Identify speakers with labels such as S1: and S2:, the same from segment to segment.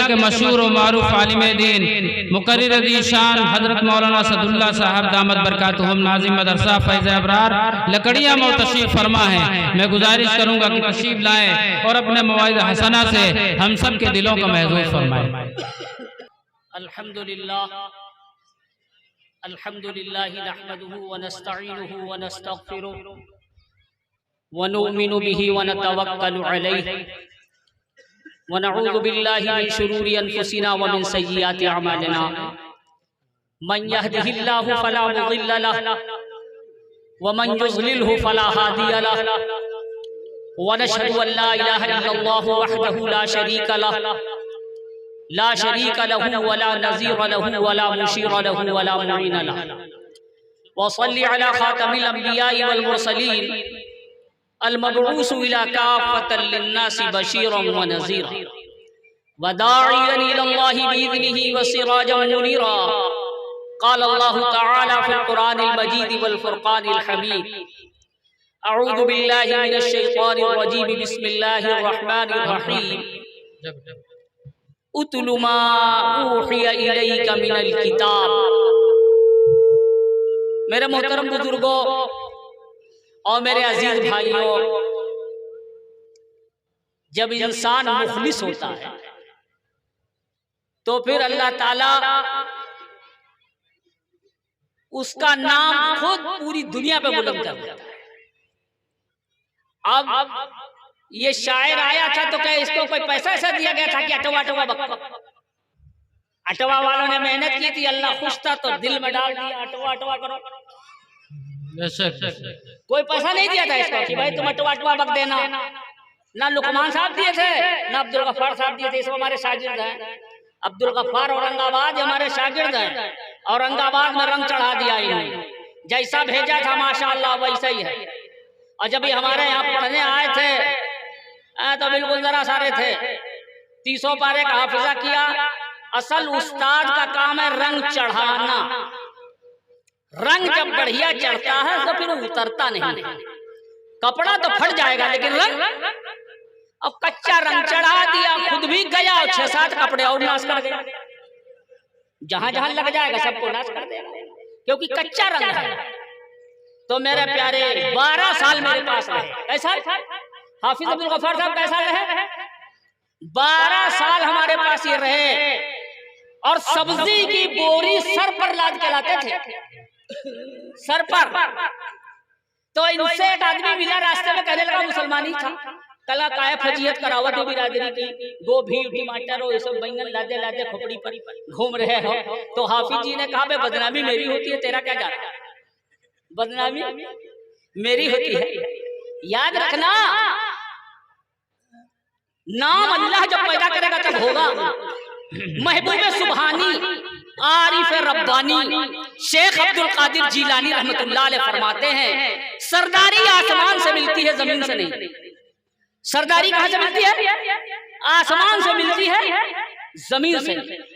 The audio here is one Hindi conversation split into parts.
S1: के मशहूर और मारूफ आलिम दीन मुकर्रिर शान हजरत मौलाना सदुल्ला साहब दामद बरकातुहुम नाज़िम मदरसा फैज़ अबरार लकड़िया में तशरीफ फरमा है। मैं गुजारिश करूंगा कि तशरीफ लाएं और अपने मवाइज़ हसना से हम सब के दिलों को महफूज फरमाएं।
S2: अल्हम्दुलिल्लाह अल्हम्दुलिल्लाहि नहमदुहु व नस्तईनुहु व नस्तगफिरुहु व नु'मिनु बिही व नतवक्कलु अलैहि व नऊज़ु बिल्लाहि मिन शुरूरि अनफुसिना व मिन सय्यिआति अमालिना मन यहदिहिल्लाहु फला मुदिल्ल लहु व मन युज़लिलहु फला हादिय लहु व नशहदु अन ला इलाहा इल्लल्लाहु वहदहु ला शरीक लहु वला नज़ीर लहु वला मुशीर लहु वला मुईन लहु व सल्लि अला खातमिल अंबिया'i वल मुरसलीन अल मबऊस इला काफ़तल लिन्नासि बशीरन व नज़ीरा व दा'iयन इलल्लाहि बिइज़निहि व सिराजन मुनीरा क़ाल अल्लाहु तआला फ़िल क़ुरानिल मजीद वल फ़ुरक़ानिल हमीद अऊज़ु बिल्लाहि मिनश शैतानिर रजीम बिस्मिल्लाहिर रहमानिर रहीम उतलु मा ऊहिया इलैका मिनल किताब। मेरे मोहतरम बुजुर्गों और मेरे अजीज भाइयों, जब इंसान मुखलिस होता है तो फिर अल्लाह ताला उसका नाम खुद पूरी दुनिया पे बुलंद कर देता है। अब ये शायर आया था तो क्या इसको कोई पैसा ऐसा दिया गया था कि अटवा अटवा बक्का? अटवा वालों ने मेहनत की थी, अल्लाह खुश था तो दिल में डाल दिया अटवा अटवा करो। कोई पैसा नहीं दिया था इसको कि भाई तुम अटवा अटवा बक देना। ना लुकमान साहब दिए थे, ना अब्दुल गफ्फार साहब दिए थे। इसमें हमारे शागिर्द हैं अब्दुल गफ्फार औरंगाबाद, हमारे शागिर्द हैं। औरंगाबाद में रंग चढ़ा दिया इन्होंने, जैसा भेजा था माशाअल्लाह वैसा ही है। और जब ये हमारे यहाँ पढ़ने आए थे तो बिल्कुल जरा सारे थे। 300 पारे का हाफिजा किया। असल उस्ताद का काम है रंग चढ़ाना। रंग जब बढ़िया चढ़ता है तो फिर उतरता नहीं। कपड़ा तो फट जाएगा लेकिन रंग, अब कच्चा रंग चढ़ा दिया, खुद भी गया और 6-7 कपड़े और नाश कर गया। जहां जहां लग जाएगा सबको नाश कर देगा, क्योंकि कच्चा रंग है। तो मेरे प्यारे 12 साल मेरे पास रहे। कैसा हाफिज अब्दुल गफ्फार साहब कैसा रहे? 12 साल हमारे पास ये रहे और सब्जी की बोरी सर पर लाद के लाते थे, सर पर। तो इनसे एक आदमी मिला रास्ते में, कहने लगा मुसलमानी था, कला काय फजीयत करावत हो बिरादरी की, गोभी टमाटर और ये सब बैंगन लादे लादे खोपड़ी पर घूम रहे हो। तो हाफिज जी ने कहा बे बदनामी मेरी होती है, तेरा क्या जा रहा है? बदनामी मेरी होती है। याद रखना, नाम अल्लाह जब पैदा करेगा तब होगा। महबूब सुबहानी आरिफ रब्बानी शेख अब्दुल कादिर जीलानी रहमतुल्लाह अलैह फरमाते हैं, सरदारी आसमान से मिलती है, जमीन से नहीं। सरदारी कहाँ से मिलती है? आसमान से मिलती है, जमीन से।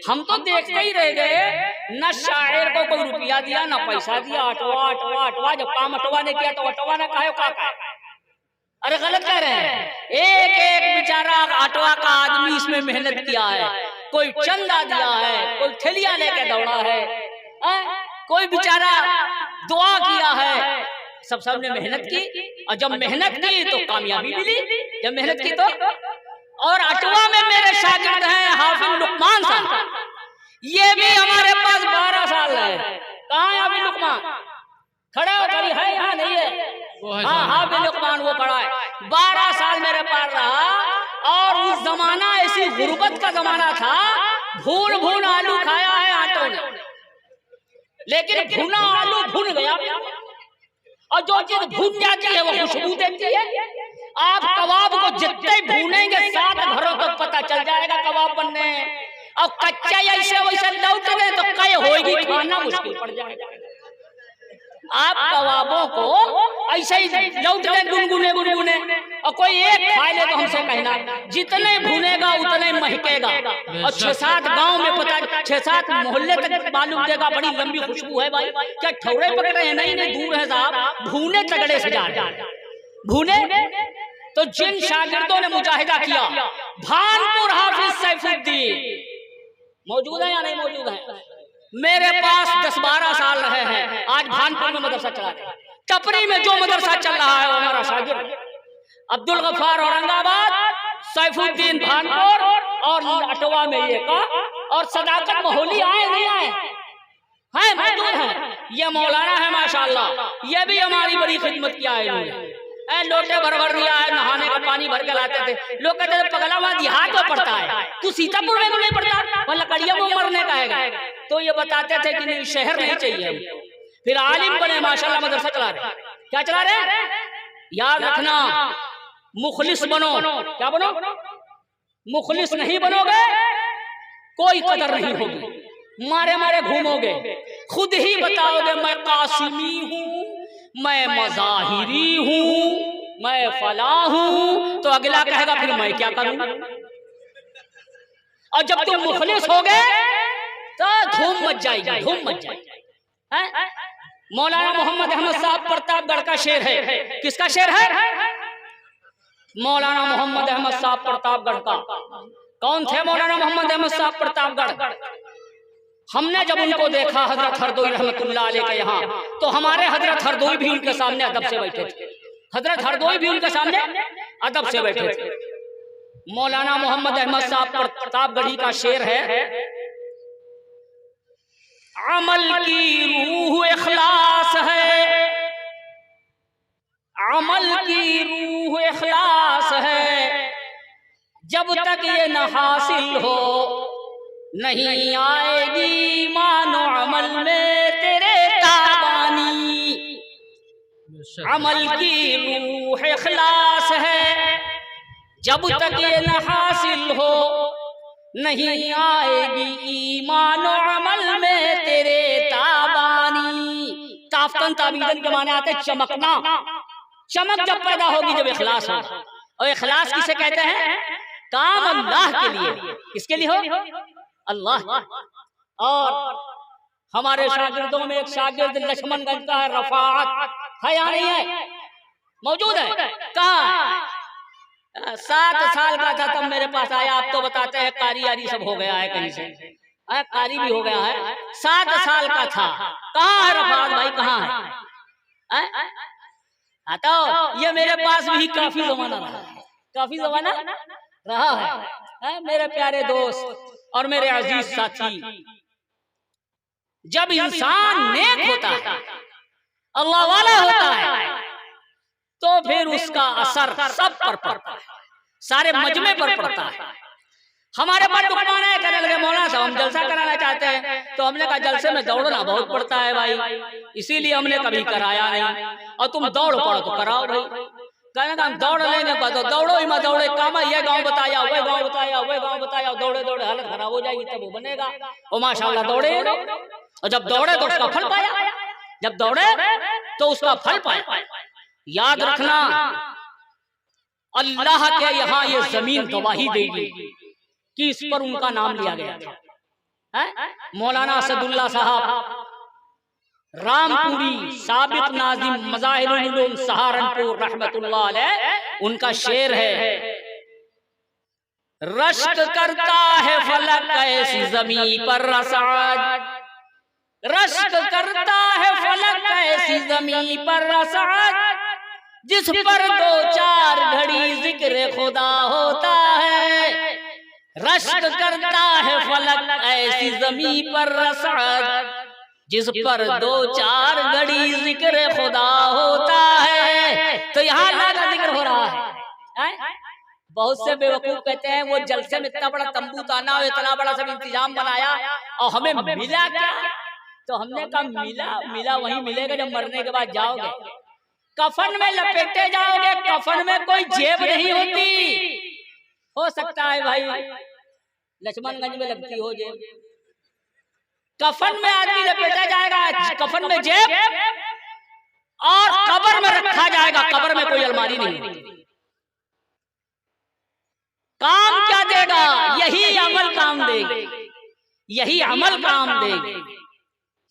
S2: हम तो देखते ही रह गए, न शायर को कोई रुपया दिया न पैसा दिया। अटवा अटवा अटवा, जब काम अटवा ने किया तो अटवा ने कहा का। अरे गलत कह रहे हैं। एक एक बेचारा अटवा का आदमी इसमें मेहनत किया है। कोई चंदा दिया है, कोई थैलियां लेके दौड़ा है, कोई बेचारा दुआ किया है। सबने मेहनत की और जब मेहनत की तो कामयाबी मिली। जब मेहनत की तो, और अटवा में मेरे शागिर्द हैं हाफिज लुकमान साहब, ये भी हमारे पास 12 साल है। कहाँ है हाफिज लुकमान? खड़ा हो, कभी है यहाँ नहीं है? हाँ हाफिज लुकमान वो खड़ा है। 12 साल मेरे पास रहा और उस जमाना ऐसी गुर्बत का जमाना था, भून भून आलू खाया है आटों ने, लेकिन भुना आलू भुन गया। और जो चीज भून जाती है वो खुशबू देती है। आप कबाब को जितने भूनेंगे 7 घरों तक पता चल जाएगा कबाब बनने। और कच्चा ऐसे वैसे लौटने तो कई होगी, खाना मुश्किल पड़ जाएगा। आप कबाबों को ऐसे ही लौटने गुनगुने गुनगुने, और कोई एक खा ले तो हमसे कहना जितने भूनेगा उतने महकेगा। और 6-7 गांव में पता, 6-7 मोहल्ले तक मालूम देगा बड़ी लंबी खुशबू है। भाई क्या ठौरे पकड़े हैं? नहीं दूर है साहब, भूने तगड़े से जा रहे, भूने। तो तो जिन शागिर्दों ने मुजाहिदा किया, भानपुर हाफिज सैफुद्दीन मौजूद है या नहीं मौजूद है? मेरे पास 10-12 साल रहे हैं, आज भानपुर में मदरसा चला रहे हैं। टपरी में जो मदरसा चल रहा है वो हमारा शागिर्द अब्दुल गफ्फार औरंगाबाद, सैफुद्दीन भानपुर और अटवा में ये का, और सदाकत मोहली आए नहीं आए हैं, मौजूद है। ये मौलाना है माशाअल्लाह, ये भी हमारी बड़ी खिदमत किया है इन्होंने। लोटे भर दिया है, नहाने का पानी भर के लाते थे। लोग कहते थे पगला वहां देहात में पड़ता है, तू सीतापुर में तो नहीं पड़ता, वह लकड़िया में मरने का है। तो ये बताते थे कि नहीं शहर नहीं चाहिए हमको। फिर आलिम बने माशाअल्लाह, मदरसा चला रहे। क्या चला रहे? याद रखना, मुखलिस बनो। क्या बनो? मुखलिस नहीं बनोगे कोई कदर नहीं होगी, मारे मारे घूमोगे, खुद ही बताओगे मैं कासिमी हूँ, मैं मज़ाहिरी हूँ, मैं फला हूँ, तो अगला कहेगा फिर मैं क्या करूँ। और जब तुम मुखलिस हो गए तो धूम मच जाएगी, धूम मच जाएगी। मौलाना मोहम्मद अहमद साहब प्रतापगढ़ का शेर है। किसका शेर है? मौलाना मोहम्मद अहमद साहब प्रतापगढ़ का। कौन थे मौलाना मोहम्मद अहमद साहब प्रतापगढ़? हमने जब उनको देखा हजरत हरदोई रहमतुल्लाह अलैह के यहाँ, तो हमारे हजरत हरदोई भी उनके सामने अदब से बैठे थे। हजरत हरदोई भी उनके सामने अदब से बैठे थे। मौलाना मोहम्मद अहमद साहब प्रतापगढ़ी का शेर है, अमल की रूह इखलास है, अमल की रूह इखलास है, जब तक ये न हासिल हो नहीं आएगी मानो अमल में तेरे ताबानी। अमल की रूह इखलास है, जब तक ये न हासिल हो नहीं आएगी ईमान और अमल में तेरे ताबानी। ताफ्तन ताबीदन के माने आते चमकना। चमक जब पैदा होगी जब इखलास हो। और इखलास किसे कहते हैं? काम अल्लाह के लिए। किसके लिए हो? अल्लाह। और हमारे शागिर्दों में एक शागिर्द लक्ष्मणगंज का है, रफात है या नहीं है? मौजूद है। कहाँ? 7 साल का था तब मेरे पास आया। आप तो बताते हैं कारी आरी सब हो गया है, कहीं से कारी भी हो गया है। 7 साल का था। कहाँ है रफात भाई, कहाँ है? तो ये मेरे पास भी काफी जमाना रहा, काफी जमाना रहा है। मेरे प्यारे दोस्त और मेरे अजीज साथी, जब इंसान नेक होता है, अल्लाह वाला होता है, तो फिर उसका असर सब पर पड़ता है, सारे मजमे पर पड़ता है। हमारे पास दुकान है, कहने लगे मौलाना साहब हम जलसा कराना चाहते हैं। तो हमने कहा जलसे में दौड़ना बहुत पड़ता है भाई, इसीलिए हमने कभी कराया नहीं। और तुम दौड़ पड़ो तो कराओ भाई। कहने का हम दौड़ लेंगे, तो दौड़ो ही मत दौड़े, काम ये गाँव बताया, वह गाँव बताया, वह गाँव बताया, दौड़े दौड़े हालत खराब हो जाएगी, तब वो बनेगा। वो माशाल्लाह दौड़े, और जब दौड़े तो उसका फल पाया, जब दौड़े तो उसका फल पाया। याद रखना, अल्लाह के यहाँ ये जमीन गवाही देगी कि इस पर उनका नाम लिया गया था। मौलाना असदुल्लाह साहब रामपुरी साबित नाजिम मज़ाहिरुल उलूम सहारनपुर रहमतुल्लाह अलैह, उनका शेर है, रश्क करता है फलक ऐसी जमीन पर रसाद, रश्क करता है फलक ऐसी जमीन पर रसाद, जिस पर 2-4 घड़ी जिक्र खुदा होता है। रश्क करता है फलक ऐसी जमीन पर रसाद, जिस पर 2-4 घड़ी जिक्र खुदा होता है। तो यहाँ अल्लाह का जिक्र हो रहा है। बहुत से बेवकूफ कहते हैं वो जलसे में इतना बड़ा तंबू ताना और इतना बड़ा सब इंतजाम बनाया और हमें मिला क्या? तो हमने कहा मिला वही मिलेगा जब मरने के बाद जाओगे, कफन में लपेटे जाओगे। कफन में कोई जेब नहीं होती। हो सकता है भाई लक्ष्मणगंज में लगती हो जेब, कफन में आदमी लपेटा जाएगा, कफन में जेब, और कब्र में रखा जाएगा। कब्र में कोई अलमारी नहीं होती। काम क्या देगा? यही अमल काम देगा, यही अमल काम देगा,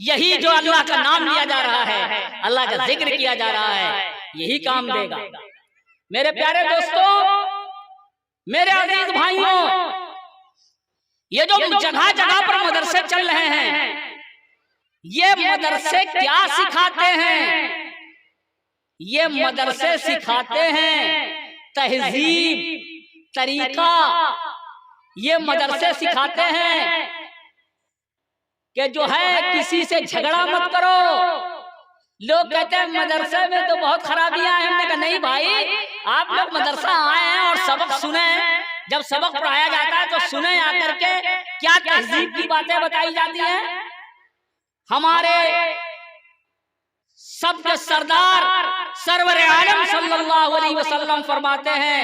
S2: यही जो अल्लाह का नाम लिया जा रहा है, अल्लाह का जिक्र किया जा रहा है, यही काम देगा। मेरे प्यारे दोस्तों, मेरे अजीज भाइयों, ये जो जगह जगह पर मदरसे चल रहे हैं, ये मदरसे क्या सिखाते हैं? ये मदरसे सिखाते हैं तहजीब, तरीका। ये मदरसे सिखाते हैं कि जो है किसी से झगड़ा मत करो। लोग कहते हैं मदरसे में तो बहुत खराबियां हैं। हमने कहा नहीं भाई, आप लोग मदरसा आए हैं और सबक सुने। जब सबक पढ़ाया जाता है तो सुने आकर के क्या तहजीब की बातें बताई जाती हैं। हमारे सबके सरदार सरवर आलम सल्लल्लाहु अलैहि वसल्लम फरमाते हैं,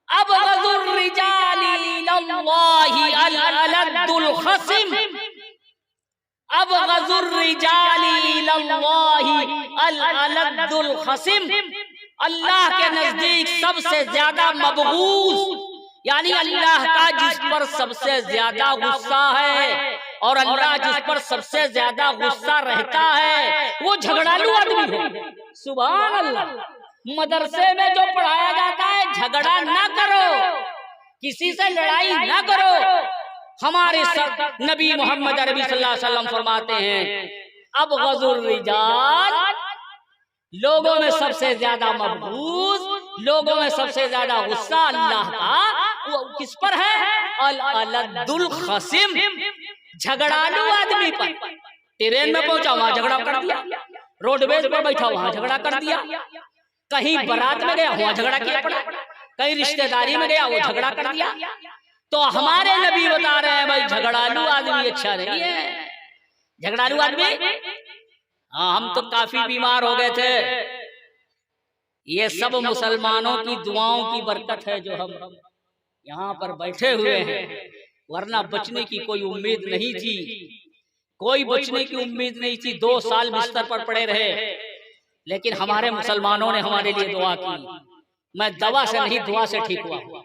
S2: अब गज़ुर रिजाली इलल्लाहि अल-अलद्दुल खसिम, अब गज़ुर रिजाली इलल्लाहि अल-अलद्दुल खसिम। अल्लाह के नजदीक सबसे ज्यादा मबगूज, यानी अल्लाह का जिस पर सबसे ज्यादा गुस्सा है और अल्लाह जिस पर सबसे ज्यादा गुस्सा रहता है, वो झगड़ालू आदमी है। सुभान अल्लाह। मदरसे में जो पढ़ाया जाता है, झगड़ा ना करो, किसी से लड़ाई ना करो। हमारे नबी मोहम्मद अरबी सल्लल्लाहु अलैहि वसल्लम फरमाते हैं, अब गज़ुर रिजाल, लोगों में सबसे ज्यादा मबगूज, लोगों में सबसे ज्यादा गुस्सा अल्लाह का वो किस पर है? अल-अलद्दुल खसिम, झगड़ालू आदमी पर। ट्रेन में पहुंचा वहां झगड़ा कर दिया, रोडवेज पर बैठा वहां झगड़ा कर दिया, कहीं बारात में गया वहां झगड़ा किया पड़ा, कहीं रिश्तेदारी में गया वो झगड़ा कर दिया। तो हमारे नबी बता रहे हैं भाई झगड़ालू आदमी अच्छा नहीं है। झगड़ालू आदमी, हाँ, हम तो काफी बीमार हो गए थे। ये सब मुसलमानों की दुआओं की बरकत है जो हम यहाँ पर बैठे हुए हैं, वरना बचने की कोई उम्मीद नहीं थी, कोई बचने की उम्मीद नहीं थी। 2 साल बिस्तर पर पड़े रहे, लेकिन हमारे मुसलमानों ने हमारे लिए दुआ की। मैं दवा से नहीं, दुआ से ठीक हुआ।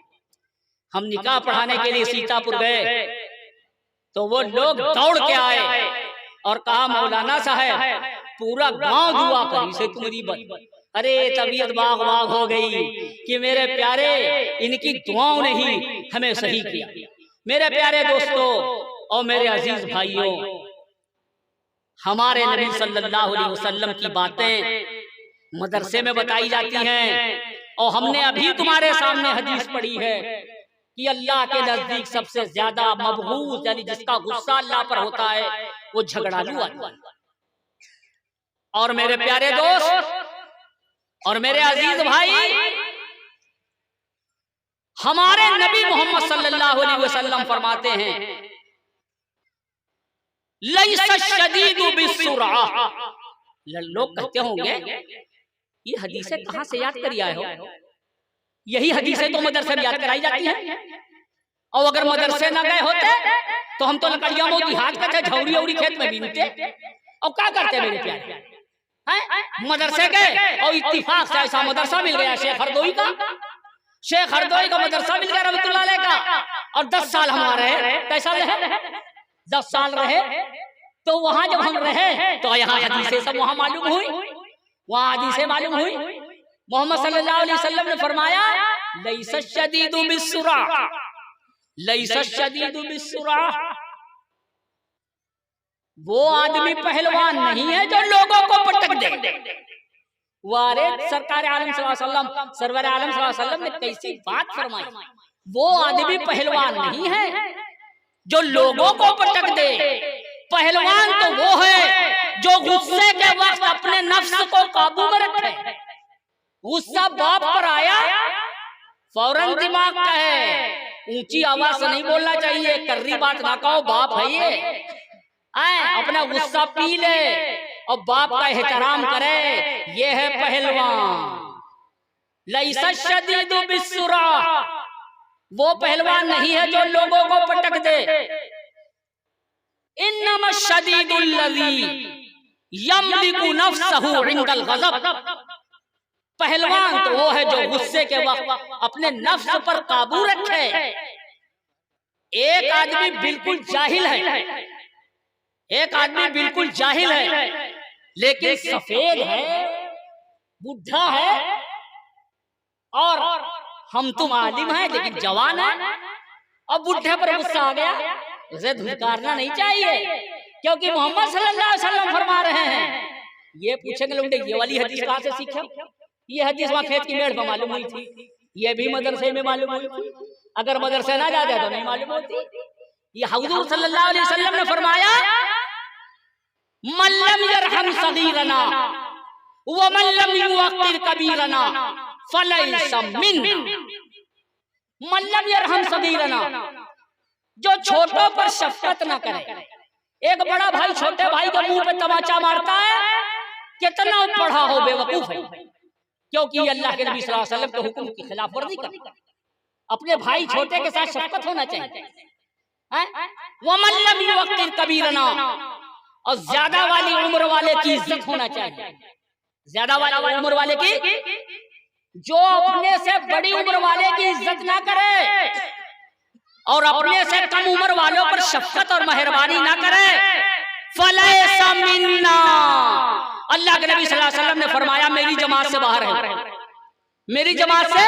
S2: हम निकाह पढ़ाने के लिए सीतापुर गए तो वो लोग दौड़ के आए और कहा, मौलाना साहब पूरा गांव दुआ करी से तुम्हारी बद। अरे तबीयत बाग बाग हो गई कि मेरे प्यारे, इनकी दुआओं ने ही हमें सही किया। मेरे प्यारे दोस्तों और मेरे अजीज भाइयों, हमारे नबी सल्लल्लाहु अलैहि वसल्लम की बातें मदरसे में बताई जाती हैं, और हमने अभी तुम्हारे सामने हदीस पढ़ी है कि अल्लाह के नजदीक सबसे ज्यादा मबगूज, यानी जिसका गुस्सा अल्लाह पर होता है, वो झगड़ालू आदमी। और मेरे प्यारे दोस्त और मेरे अजीज भाई, हमारे नबी मोहम्मद सल्लल्लाहु अलैहि वसल्लम फरमाते हैं, लैसा शदीदु बिस्सुरअ। लोग कहते होंगे ये हदीसें कहां से याद करी आए हो? यही हदीसें तो मदरसे में याद कराई जाती हैं। और अगर मदरसे ना गए होते तो हम तो लकड़ियां मोती हाथ करते, झौरी औरी खेत में बीनते और क्या करते मेरे प्यारे? मदरसे गए और इत्तिफाक से ऐसा मदरसा मिल गया शेख हरदोई का, शेख हरदोई का मदरसा मिल गया रहमतुल्लाह अलैह का, और 10 साल हम रहे। कैसा रहे? 10 साल रहे। तो वहां जब हम रहे तो यहाँ हदीसें सब वहां मालूम हुई, वहां हदीसें मालूम हुई। मोहम्मद सल्लल्लाहु अलैहि वसल्लम ने फरमाया, लैसा शदीदु बिस्सुरअ, लैसा शदीदु बिस्सुरअ। वो आदमी पहलवान नहीं है जो लोगों को पटक दे। वारे सरकार आलम सल्लल्लाहु अलैहि वसल्लम, सरवर आलम सल्लल्लाहु अलैहि वसल्लम ने कैसी बात फरमाई। वो आदमी पहलवान नहीं है जो लोगों को पटक दे। पहलवान तो वो है जो गुस्से के वक्त अपने नफ्स को काबू में रखे। गुस्सा बाप पर आया, फौरन दिमाग का है, ऊंची आवाज से नहीं बोलना चाहिए, कर्री बात ना कहो, बाप है ये। अपना गुस्सा पी ले और बाप का एहतराम करे, ये है पहलवान। लैसा शदीदु बिस्सुरअ, वो पहलवान नहीं है जो लोगों को पटक दे। इन्नमा शदीदुल लज़ी यमलिकु नफ्सहु इंदल गज़ब। पहलवान तो वो है जो गुस्से के वक्त अपने नफ्स पर काबू रखे। एक आदमी बिल्कुल जाहिल है, एक आदमी बिल्कुल जाहिल है, लेकिन सफेद है, बुढ़ा है, और हम तुम आलिम हैं लेकिन जवान है, और बुढ़े पर गुस्सा आ गया, उसे धुतकारना नहीं चाहिए, क्योंकि मोहम्मद सल्लल्लाहु अलैहि वसल्लम फरमा रहे हैं। ये पूछेंगे लोग ये वाली हदीस कहाँ से सीखे? ये हदीस वहाँ खेत की मेड़ पर मालूम हुई थी, ये भी मदरसे में मालूम हुई थी, अगर मदरसे ना जाते तो नहीं मालूम होती। ये हुजूर सल्लल्लाहु अलैहि वसल्लम ने फरमाया, मल्लम यरहम सगीरना व मल्लम युवक्किर कबीरना फलैसा मिन। मल्लम यरहम सगीरना, जो छोटों पर शफकत न करे। एक बड़ा भाई छोटे भाई के मुंह पे तमाचा मारता है, कितना पढ़ा हो बेवकूफ है, क्योंकि अल्लाह के नबी सल्लल्लाहु अलैहि वसल्लम के हुक्म की खिलाफ वर्जी करता। अपने भाई छोटे के साथ शफकत होना चाहिए। वो मल्लम युवक्किर कबीरना, और ज्यादा वाली उम्र वाले की इज्जत होना चाहिए। ज्यादा वाली उम्र वाले की, जो अपने से बड़ी उम्र वाले की इज्जत ना करे और अपने से कम उम्र वालों पर शफकत और मेहरबानी ना करे, फलैसा मिन्ना। अल्लाह के नबी सल्लल्लाहु अलैहि वसल्लम ने फरमाया, मेरी जमात से बाहर है, मेरी जमात से।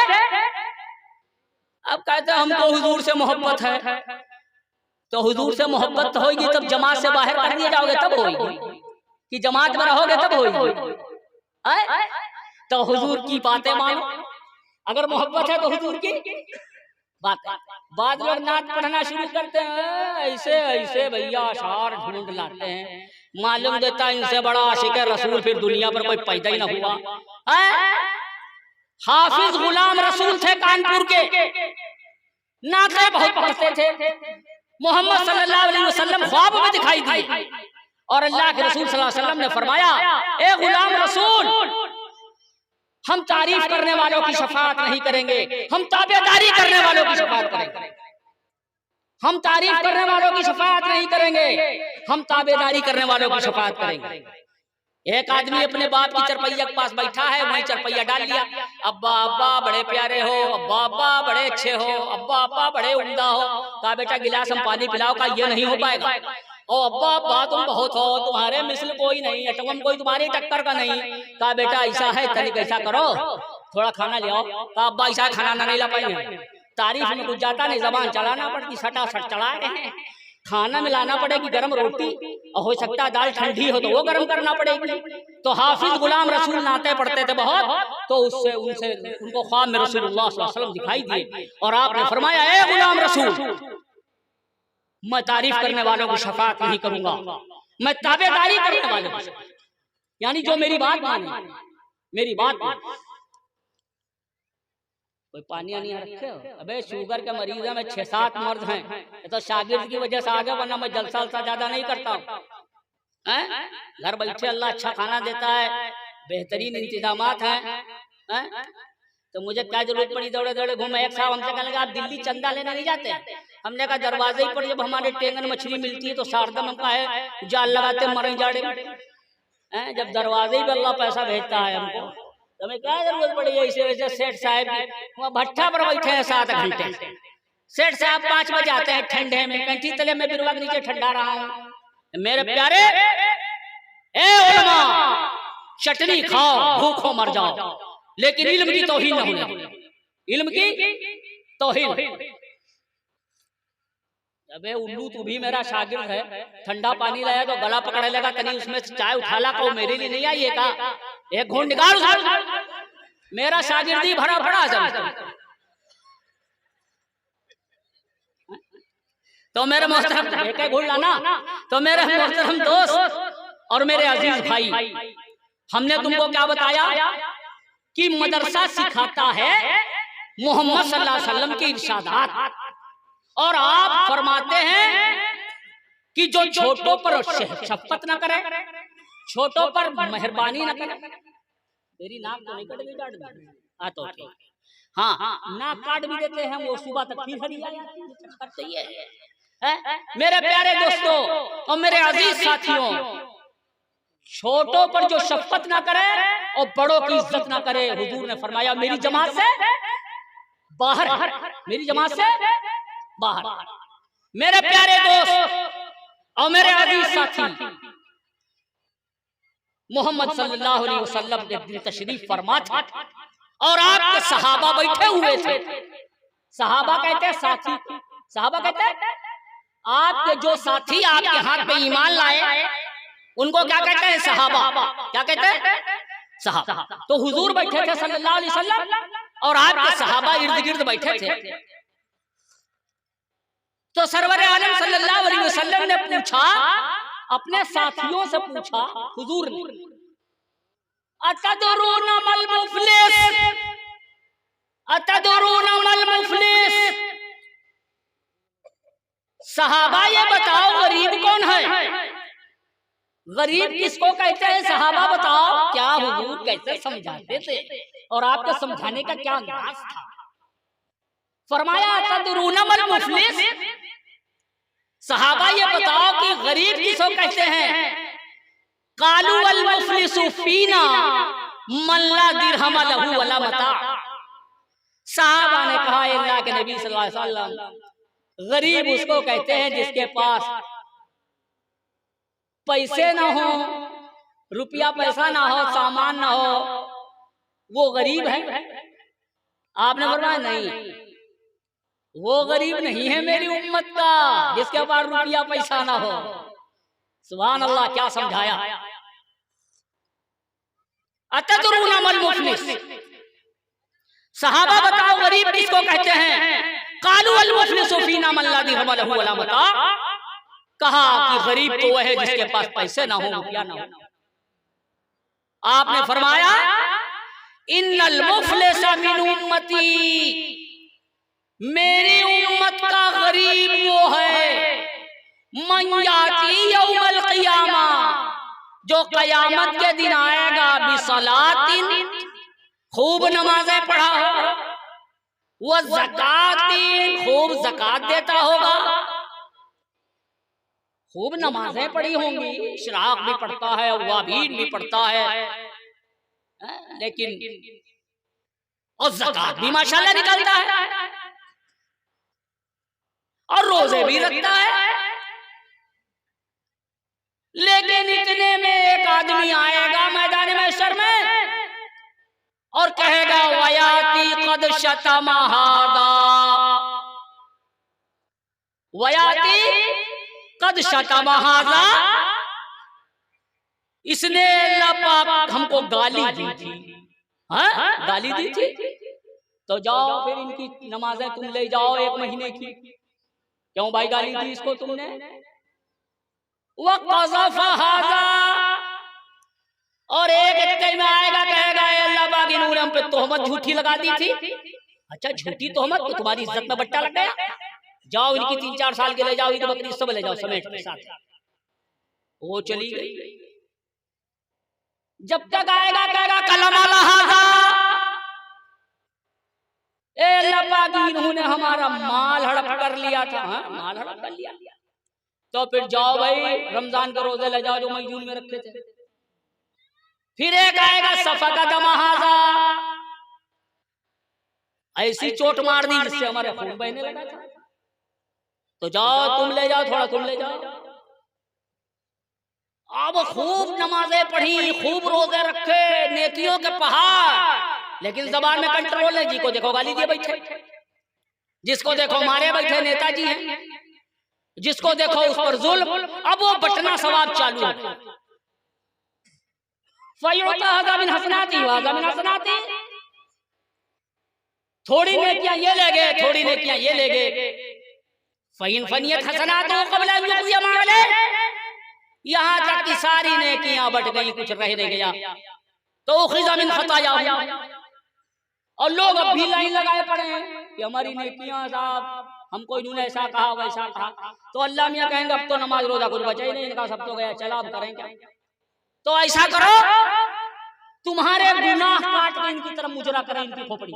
S2: अब कहते हैं हमको हुजूर से मोहब्बत है, तो हुजूर से मोहब्बत तो होगी तब जमात से बाहर कर दिए जाओगे तब होगी, कि जमात में रहोगे तब होगी। तो हुजूर की बातें मानो, अगर मोहब्बत है तो हुजूर की बात। बाद लोग नात पढ़ना शुरू करते हैं, ऐसे ऐसे भैया अशार ढूंढ लाते हैं, मालूम देता इनसे बड़ा आशिक रसूल फिर दुनिया पर कोई पैदा ही ना हुआ। हाफिज गुलाम रसूल थे कानपुर के, नाते बहुत पढ़ते थे, मोहम्मद सल्लल्लाहु अलैहि वसल्लम ख्वाब में दिखाई दिए, और अल्लाह के रसूल सल्लल्लाहु अलैहि वसल्लम ने फरमाया, ए गुलाम रसूल, हम तारीफ करने वालों की शफाअत नहीं करेंगे, हम ताबेदारी करने वालों की शफाअत करेंगे। हम तारीफ करने वालों की शफाअत नहीं करेंगे, हम ताबेदारी करने वालों की शफाअत करेंगे। एक आदमी अपने बाप की चरपैया के पास बैठा है, वहीं चरपैया डाल लिया, अब्बा अब्बा बड़े प्यारे हो, अब्बा अब्बा बड़े अच्छे हो, अब्बा अब्बा बड़े उम्दा हो। कहा बेटा गिलास हम पानी पिलाओ, का ये नहीं हो पाएगा। ओ अब्बा अब्बा तुम बहुत हो, तुम्हारे मिसल कोई नहीं, अटवम कोई तुम्हारी टक्कर का नहीं। कहा बेटा ऐसा है, तनिक ऐसा करो, थोड़ा खाना ले आओ। कहा अब्बा ऐसा खाना नहीं ला पाएंगे, तारीफ में कुछ जाता नहीं, जबान चलाना पड़ती, सटा सट चला रहे हैं। खाना मिलाना पड़ेगी गरम रोटी, और हो सकता है दाल ठंडी हो तो वो गरम करना पड़ेगी। तो हाफिज गुलाम रसूल नाते पढ़ते थे बहुत, तो उससे उनसे उनको ख्वाब में रसूलुल्लाह सल्लल्लाहु अलैहि वसल्लम दिखाई दिए, और आपने फरमाया, ए गुलाम रसूल, मैं तारीफ करने वालों की शफाअत नहीं करूंगा, मैं ताबेदारी करने वालों की, यानी जो मेरी बात माने, मेरी बात माने। कोई पानी आनी रखे हो? अबे शुगर के मरीज में 6-7 मर्द हैं, तो शागिर्द की वजह से आगे, वरना मैं जलसा ज्यादा नहीं करता हूँ। घर बैठे अल्लाह अच्छा खाना देता है, बेहतरीन इंतजामात हैं, तो मुझे क्या जरूरत पड़ी दौड़े दौड़े घूमे। एक साहब हमसे कहने लगा, आप दिल्ली चंदा लेने नहीं जाते? हमने कहा दरवाजे ही पर जब हमारे टेंगन मछली मिलती है तो सारदम हम का है जाल लगाते मरे जाड़े, जब दरवाजे ही पर अल्लाह पैसा भेजता है हमको, तो हमें क्या जरूरत पड़ी? ऐसे वैसे सेठ साहब वहाँ भट्ठा पर बैठे हैं 7 घंटे, सेठ साहब 5 बजे आते हैं ठंडे में, कंठी तले में बिरवा के नीचे ठंडा रहा हूँ। मेरे प्यारे ए उलमा, चटनी खाओ भूखो मर जाओ, लेकिन इल्म की तौहीन न होने, इल्म की तौहीन। अबे उल्लू तू भी मेरा शागिर्द है, ठंडा पानी लाया तो गला पकड़ लेगा, तनी उसमें चाय उठाला को मेरे लिए नहीं आई है का? एक घूंट निकाल, मेरा शागिर्दी भरा भरा जब। तो मेरे मोहतरम एक घूंट लाना, तो मेरे मोहतरम दोस्त और मेरे अजीज भाई, हमने तुमको क्या बताया कि मदरसा सिखाता है मोहम्मद सल्लल्लाहु अलैहि वसल्लम के इरशादात, और आप फरमाते हैं कि जो छोटों पर शफकत ना करे, छोटों पर मेहरबानी ना करे। तेरी नाक तो नहीं कट गई? काट दी? हाँ तो ठीक, हाँ नाक काट भी देते हैं, वो सुबह तक फिर हरी करते है। मेरे प्यारे दोस्तों और मेरे अजीज साथियों, छोटों पर जो शफकत ना करे और बड़ों की इज्जत ना करे, हुजूर ने फरमाया मेरी जमात से बाहर, मेरी जमात से बाहर। मेरे प्यारे दोस्त और मेरे अजीज साथी, मोहम्मद सल्लल्लाहु अलैहि वसल्लम ने दिन तशरीफ फरमा था, और आपके सहाबा बैठे हुए थे। सहाबा कहते हैं साथी, सहाबा कहते हैं आपके जो साथी आपके हाथ पे ईमान लाए उनको क्या कहते हैं? सहाबा। क्या कहते हैं? सहाबा। तो हुजूर बैठे थे सल्लल्लाहु अलैहि वसल्लम और आपके सहाबा इर्द गिर्द बैठे थे। तो सरवर आलम सल्लल्लाहु अलैहि वसल्लम ने पूछा, अपने साथियों से पूछा हुजूर ने, अतदरूना मल मुफलिस, अतदरूना मल मुफलिस, सहाबा ये बताओ गरीब कौन है? गरीब किसको कहते हैं? सहाबा बताओ। क्या हुजूर कैसे समझाते थे और आपके समझाने का क्या अंदाज था? फरमाया अतदरूना मल मुफलिस, सहाबा ये बताओ कि गरीब किसको कहते हैं? कालू अल मुफलिसु फीना मन ला दिरहम लहू वला मता। सहाबा ने कहा, अल्लाह के नबी सल्लल्लाहु अलैहि वसल्लम, गरीब उसको कहते हैं जिसके पास पैसे ना हो, रुपया पैसा ना हो, सामान ना हो, वो गरीब है। आपने फरमाया नहीं, वो गरीब नहीं है मेरी उम्मत का जिसके पास रुपया पैसा ना हो। सुभान अल्लाह, क्या समझाया। अतदरूना मल मुफलिस, सहाबा बताओ गरीब किसको कहते हैं? कालू अल मुफलिसु फीना मन ला दिरहम लहू वला मता। कहा कि गरीब तो वह है जिसके पास पैसे ना हो, रुपया ना हो। आपने फरमाया इन्नल मुफलिसा मिन उम्मती, मेरी उम्मत का गरीब वो है मन याती यौमल क़ियामा, जो कयामत के दिन आएगा बिसलातिन, खूब नमाजें पढ़ा होगा, वह ज़कातिन, खूब ज़कात देता होगा। खूब नमाजें पढ़ी होंगी, इशराक भी पढ़ता है, अवाबीन भी पढ़ता है, लेकिन और ज़कात भी माशाल्लाह निकलता है और रोजे भी रखता है। लेकिन इतने में एक आदमी आएगा मैदान महशर में और कहेगा वयाती कद शतमा हादा, वयाती कद शतमा हादा, इसने अल्लाह पाक हमको गाली दी थी। हाँ, गाली दी थी, तो जाओ फिर इनकी नमाजें तुम ले जाओ 1 महीने की। क्यों भाई गाली दी इसको तुमने? वक़ज़फ़ हाज़ा, और एक इत्ते में आएगा कहेगा अल्लाह पाक इन्होंने हम पे तोहमत झूठी लगा दी थी। अच्छा, झूठी तोहमत तो तुम्हारी इज्जत में बट्टा लग गया, जाओ इनकी 3-4 साल के ले जाओ, इनकी बकरी सब ले जाओ समेट के साथ। वो चली गई। जब तक आएगा कहेगा कलमा हाज़ा, अल्लाह पाक इन्होंने हमारा माल हड़प कर लिया था। हाँ, माल हड़प कर लिया। तो फिर जाओ भाई रमजान के रोजे ले जाओ जो मई जून में रखे थे। फिर एक आएगा सफका महाजा, ऐसी चोट मार दी जिससे हमारे खून बहने लगा था, तो जाओ तुम ले जाओ, थोड़ा तुम ले जाओ। अब खूब नमाजें पढ़ी, खूब रोजे रखे, नेकियों के पहाड़, लेकिन जबान में कंट्रोल है। जी को देखो गाली दिए बैठे, जिसको देखो मारे बैठे नेताजी हैं, जिसको देखो उस पर जुल्म। अब वो बटना सवाब चालू है। थोड़ी नेकियां ये ले गए, थोड़ी नेकियां ये ले गए। फ़ईन फ़नियत हसनातो क़ब्ल अन युक़ज़िया माले, यहाँ तक कि सारी नेकियां बट गई, कुछ रह नहीं गया। तो उख़िज़ा मिन ख़तायाहुम, और लोग अब भी लाइन लगाए पड़े हैं कि हमारी नेकियां साहब, हमको इन्होंने ऐसा कहा वैसा कहा। तो अल्लाह मियां कहेंगे अब तो नमाज रोजा कुछ बचा ही नहीं, इनका सब तो गया, चला अब करें क्या? तो ऐसा करो तुम्हारे गुनाह काट के इनकी तरफ मुजरा करें, इनकी खोपड़ी।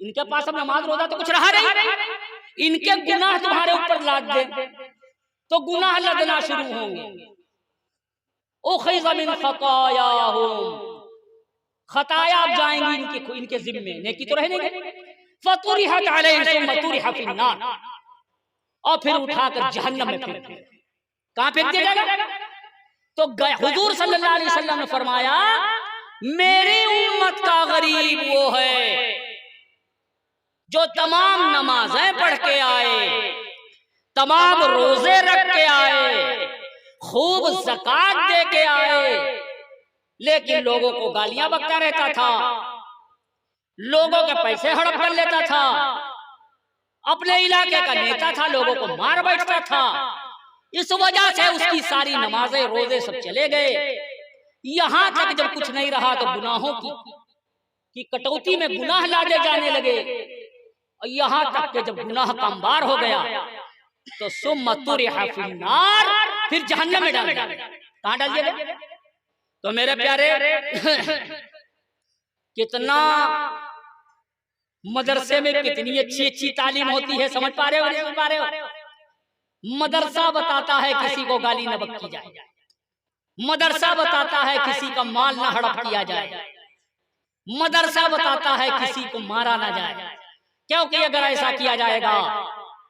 S2: इनके पास अब नमाज रोजा तो कुछ रहा नहीं, इनके गुनाह तुम्हारे ऊपर लाद दे तो गुनाह लगना शुरू होंगे। उख़िज़ा मिन ख़तायाहुम, खताया अब जाएंगी इनके जिम्मे, नेकी तो रहने गए। फ़तुरिहत अलैहिम सुम्मा तुरिहा फिन्नार, और फिर उठाकर जहन्नम में फेंक दिया। कहाँ फेंक दिया जाएगा? तो हुजूर सल्लल्लाहु अलैहि वसल्लम ने फरमाया मेरी उम्मत का गरीब वो है जो तमाम नमाजें पढ़ के आए, तमाम रोजे रख के आए, खूब ज़कात दे के आए, लेकिन लोगों को गालियां बकता रहता था, लोगों के पैसे हड़प कर लेता था, अपने इलाके का नेता था, लोगों को मार बैठता था। इस वजह से उसकी सारी नमाजें रोजे सब चले गए। यहां तक जब कुछ नहीं रहा तो गुनाहों की कटौती में गुनाह लादे जाने लगे, और यहां तक कि जब गुनाह का अंबार हो गया तो सुम्मा तुरिहा फिन्नार, फिर जहन्नम में डाल दिया। कहां डाल दिया गया? तो मेरे प्यारे कितना मदरसे में कितनी अच्छी अच्छी तालीम होती है, समझ पा रहे हो? समझ पा रहे हो? मदरसा बताता है किसी को गाली न बकी जाए, मदरसा बताता है किसी का माल न हड़प किया जाए, मदरसा बताता है किसी को मारा ना जाए, क्योंकि अगर ऐसा किया जाएगा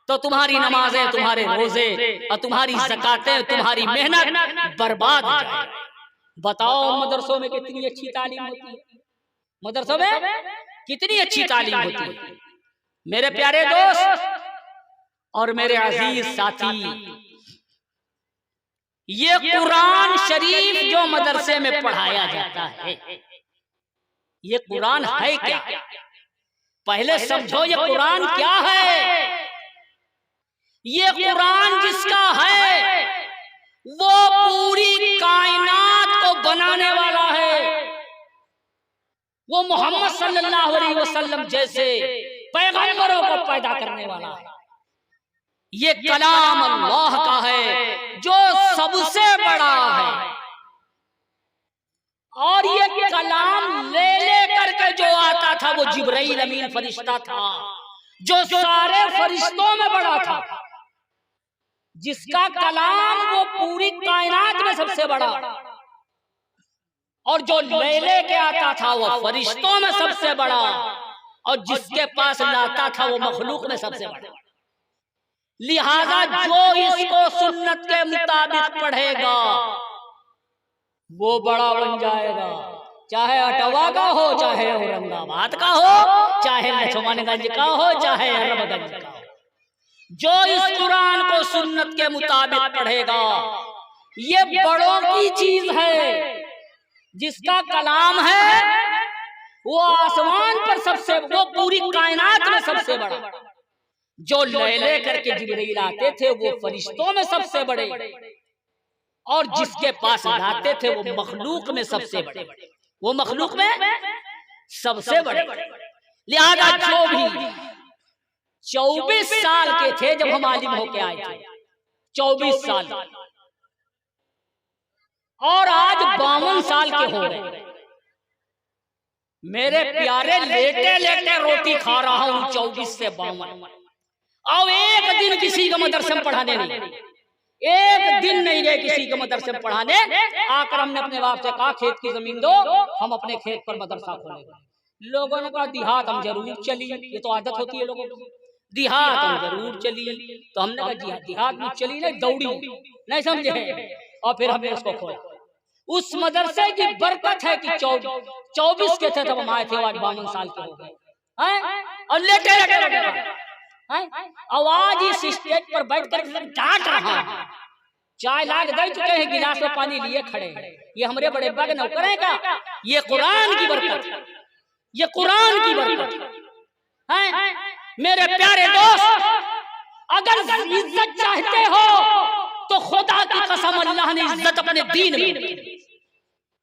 S2: तो तुम्हारी नमाजें, तुम्हारे रोजे और तुम्हारी ज़कातें, तुम्हारी मेहनत बर्बाद हो जाएगी। बताओ मदरसों में कितनी अच्छी तालीम होती है, मदरसों में कितनी अच्छी तालीम होती है। मेरे प्यारे दोस्त और मेरे अजीज साथी, ये कुरान शरीफ जो मदरसे में पढ़ाया जाता है, ये कुरान है क्या? पहले समझो ये कुरान क्या है। ये कुरान जिसका है वो पूरी कायनात को बनाने वाला है, वो मोहम्मद सल्लल्लाहु अलैहि वसल्लम जैसे पैगंबरों को पैदा करने वाला है। ये कलाम अल्लाह का है जो सबसे बड़ा है, और ये कलाम ले ले करके जो आता था वो जिब्राइल अमीन फरिश्ता था, जो सारे फरिश्तों में बड़ा था, जिसका कलाम वो पूरी कायनात में सबसे बड़ा, और जो ले ले के आता था वो फरिश्तों में सबसे बड़ा, और जिसके पास लाता था वो मखलूक में सबसे बड़ा। लिहाजा जो इसको सुन्नत के मुताबिक पढ़ेगा वो बड़ा बन जाएगा, चाहे अटवा का हो, चाहे औरंगाबाद का हो, चाहे लक्ष्मणगंज का हो, चाहे अरबगंज का हो। जो इस कुरान को सुन्नत के मुताबिक पढ़ेगा ये बड़ों की चीज है। जिसका कलाम है वो आसमान पर सबसे, वो पूरी कायनात में सबसे बड़ा। जो ले ले करके जिब्रील आते थे वो फरिश्तों में सबसे बड़े, और जिसके पास लाते थे वो मखलूक में सबसे बड़े, वो मखलूक में सबसे बड़े। लिहाजा जो भी 24 साल के थे जब हम आलिम होके आए थे, 24 साल, और आज 52 साल के हो गए। मेरे प्यारे लेटे लेटे रोटी खा रहा हूं 24 से 52, और एक दिन किसी को मदरसे में पढ़ाने नहीं, एक दिन नहीं गए किसी को मदरसे में पढ़ाने। आकर हमने अपने बाप से कहा खेत की जमीन दो, हम अपने खेत पर मदरसा खोलेंगे। लोगों ने कहा देहात हम जरूर चली, ये तो आदत होती है लोगों की, देहात हम जरूर चली। तो हमने कहा जी देहात में चली नहीं, दौड़ी नहीं, समझे, और फिर हमने उसको खोला। उस मदरसे की बरकत है कि 24 के थे तब हम आए थे, आज 52 साल के हो गए, और लेटे लेटे आवाज इस स्टेज पर बैठ कर डांट रहा है। चाय लाग दे चुके हैं, गिलास में पानी लिए खड़े हैं। ये हमारे बड़े बग नौकर है क्या? ये कुरान की बरकत, ये कुरान की बरकत है। मेरे प्यारे दोस्त, अगर इज्जत चाहते हो तो खुदा की कसम अल्लाह ने इज्जत अपने दीन में,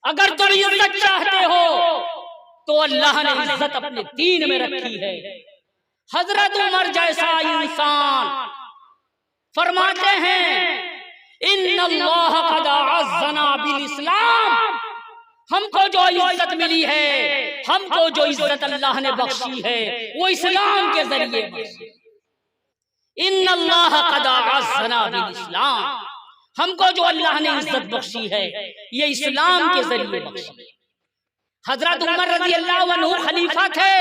S2: अगर तुम इज्जत चाहते हो तो अल्लाह ने इज्जत अपने दीन में रखी है। हजरत उमर जैसा इंसान फरमाते हैं इन्नल्लाह क़द अज़्ज़ना बिल इस्लाम, हमको जो इज्जत मिली है, हमको जो इज्जत अल्लाह ने बख्शी है वो इस्लाम के जरिए बख्शी। इन्नल्लाह क़द अज़्ज़ना बिल इस्लाम, हमको जो अल्लाह ने इज्जत बख्शी है ये इस्लाम के जरिए बख्शी। हजरत उमर रज़ी अल्लाह अन्हु खलीफा थे,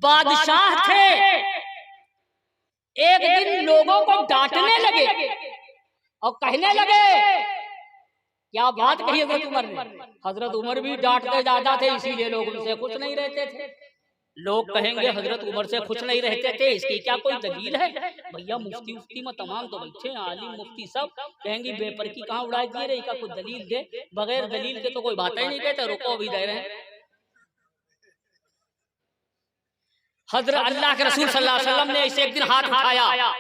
S2: बादशाह थे। एक दिन लोगों को डांटने लगे और कहने लगे क्या बात कही हजरत उमर ने। हजरत उमर भी डांटते ज्यादा थे, इसीलिए लोग उनसे खुश नहीं रहते थे। लोग कहेंगे हजरत उमर से खुश नहीं रहते थे, इसकी क्या कोई दलील है? भैया मुफ्ती उफ्ती में तमाम तो बैठे हैं, आलिम मुफ्ती सब कहेंगे बेपर की कहाँ उड़ाई दिए रही, का कोई दलील दे। बगैर दलील के तो कोई बात ही नहीं कहते, रुको भी दे रहे हैं। हजरत अल्लाह के रसूल सल्लल्लाहु अलैहि वसल्लम ने ऐसे एक दिन हाथ उठाया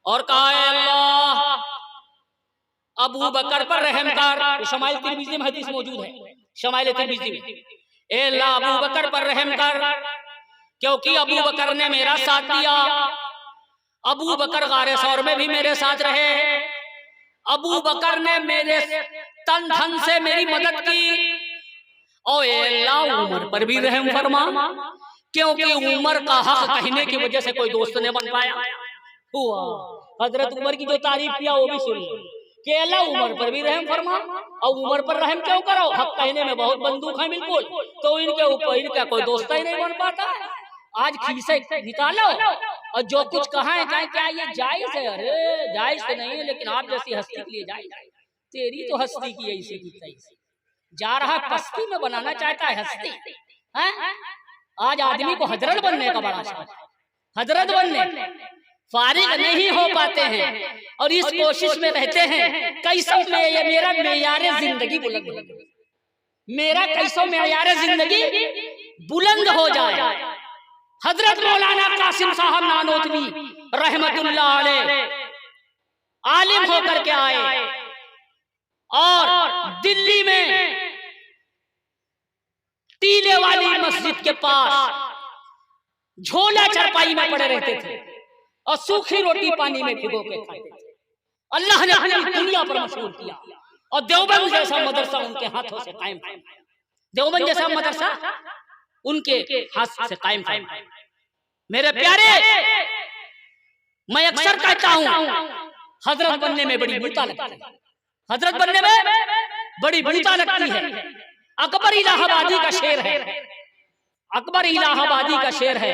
S2: और कहा, अल्लाह अबू बकर पर रहम कर। शमाइल तिरमिज़ी में हदीस मौजूद है, शमाइल तिरमिज़ी में, ए अल्लाह अबू बकर पर रहम कर, क्योंकि अबू बकर ने मेरा साथ दिया। अबू बकर गारे सौर में भी मेरे साथ रहे। अबू बकर ने मेरे तन धन से मेरी मदद की। और ए अल्लाह उमर पर भी रहम फरमा, क्योंकि उमर का हक कहने की वजह से कोई दोस्त नहीं बन पाया। हुआ हजरत उमर की जो तारीफ किया वो भी सुन कि अल्लाह उमर पर भी रहम फरमा। और उमर पर रहम क्यों करो? हक कहने में बहुत बंदूक है बिल्कुल, तो इनके ऊपर इनका कोई दोस्त ही नहीं बन पाता। आज खीसे निकालो और जो कुछ कहा है कहें क्या ये जायज है? अरे जायज तो नहीं है, लेकिन आप जैसी हस्ती के लिए जायज है। तेरी तो हस्ती की ऐसी की तैसी, जा रहा पस्ती में बनाना चाहता है हस्ती है? आज आदमी को हजरत बनने का बड़ा शौक, हजरत बनने फारिग नहीं हो पाते हैं और इस कोशिश में रहते हैं कैसे मेरा मेयारे जिंदगी बुलंद हो, मेरा कैसे मेयारे जिंदगी बुलंद हो जाए। हजरत मौलाना कासिम साहब नानोतवी रहमतुल्लाह अलैह आलिम होकर के आए और दिल्ली में टीले वाली मस्जिद के पास झोला चरपाई में पड़े रहते थे और सूखी रोटी पानी में भिगो के खाते थे। अल्लाह ने अपनी दुनिया पर मशहूर किया और देवबंद जैसा मदरसा उनके हाथों से कायम था। देवबंद जैसा मदरसा उनके हाथ से कायम था। मेरे प्यारे, मैं अक्सर कहता हूं हजरत बनने में बड़ी बुता लगती है, हजरत बनने में बड़ी बुता लगती है। अकबर इलाहाबादी का शेर है, अकबर इलाहाबादी का शेर है,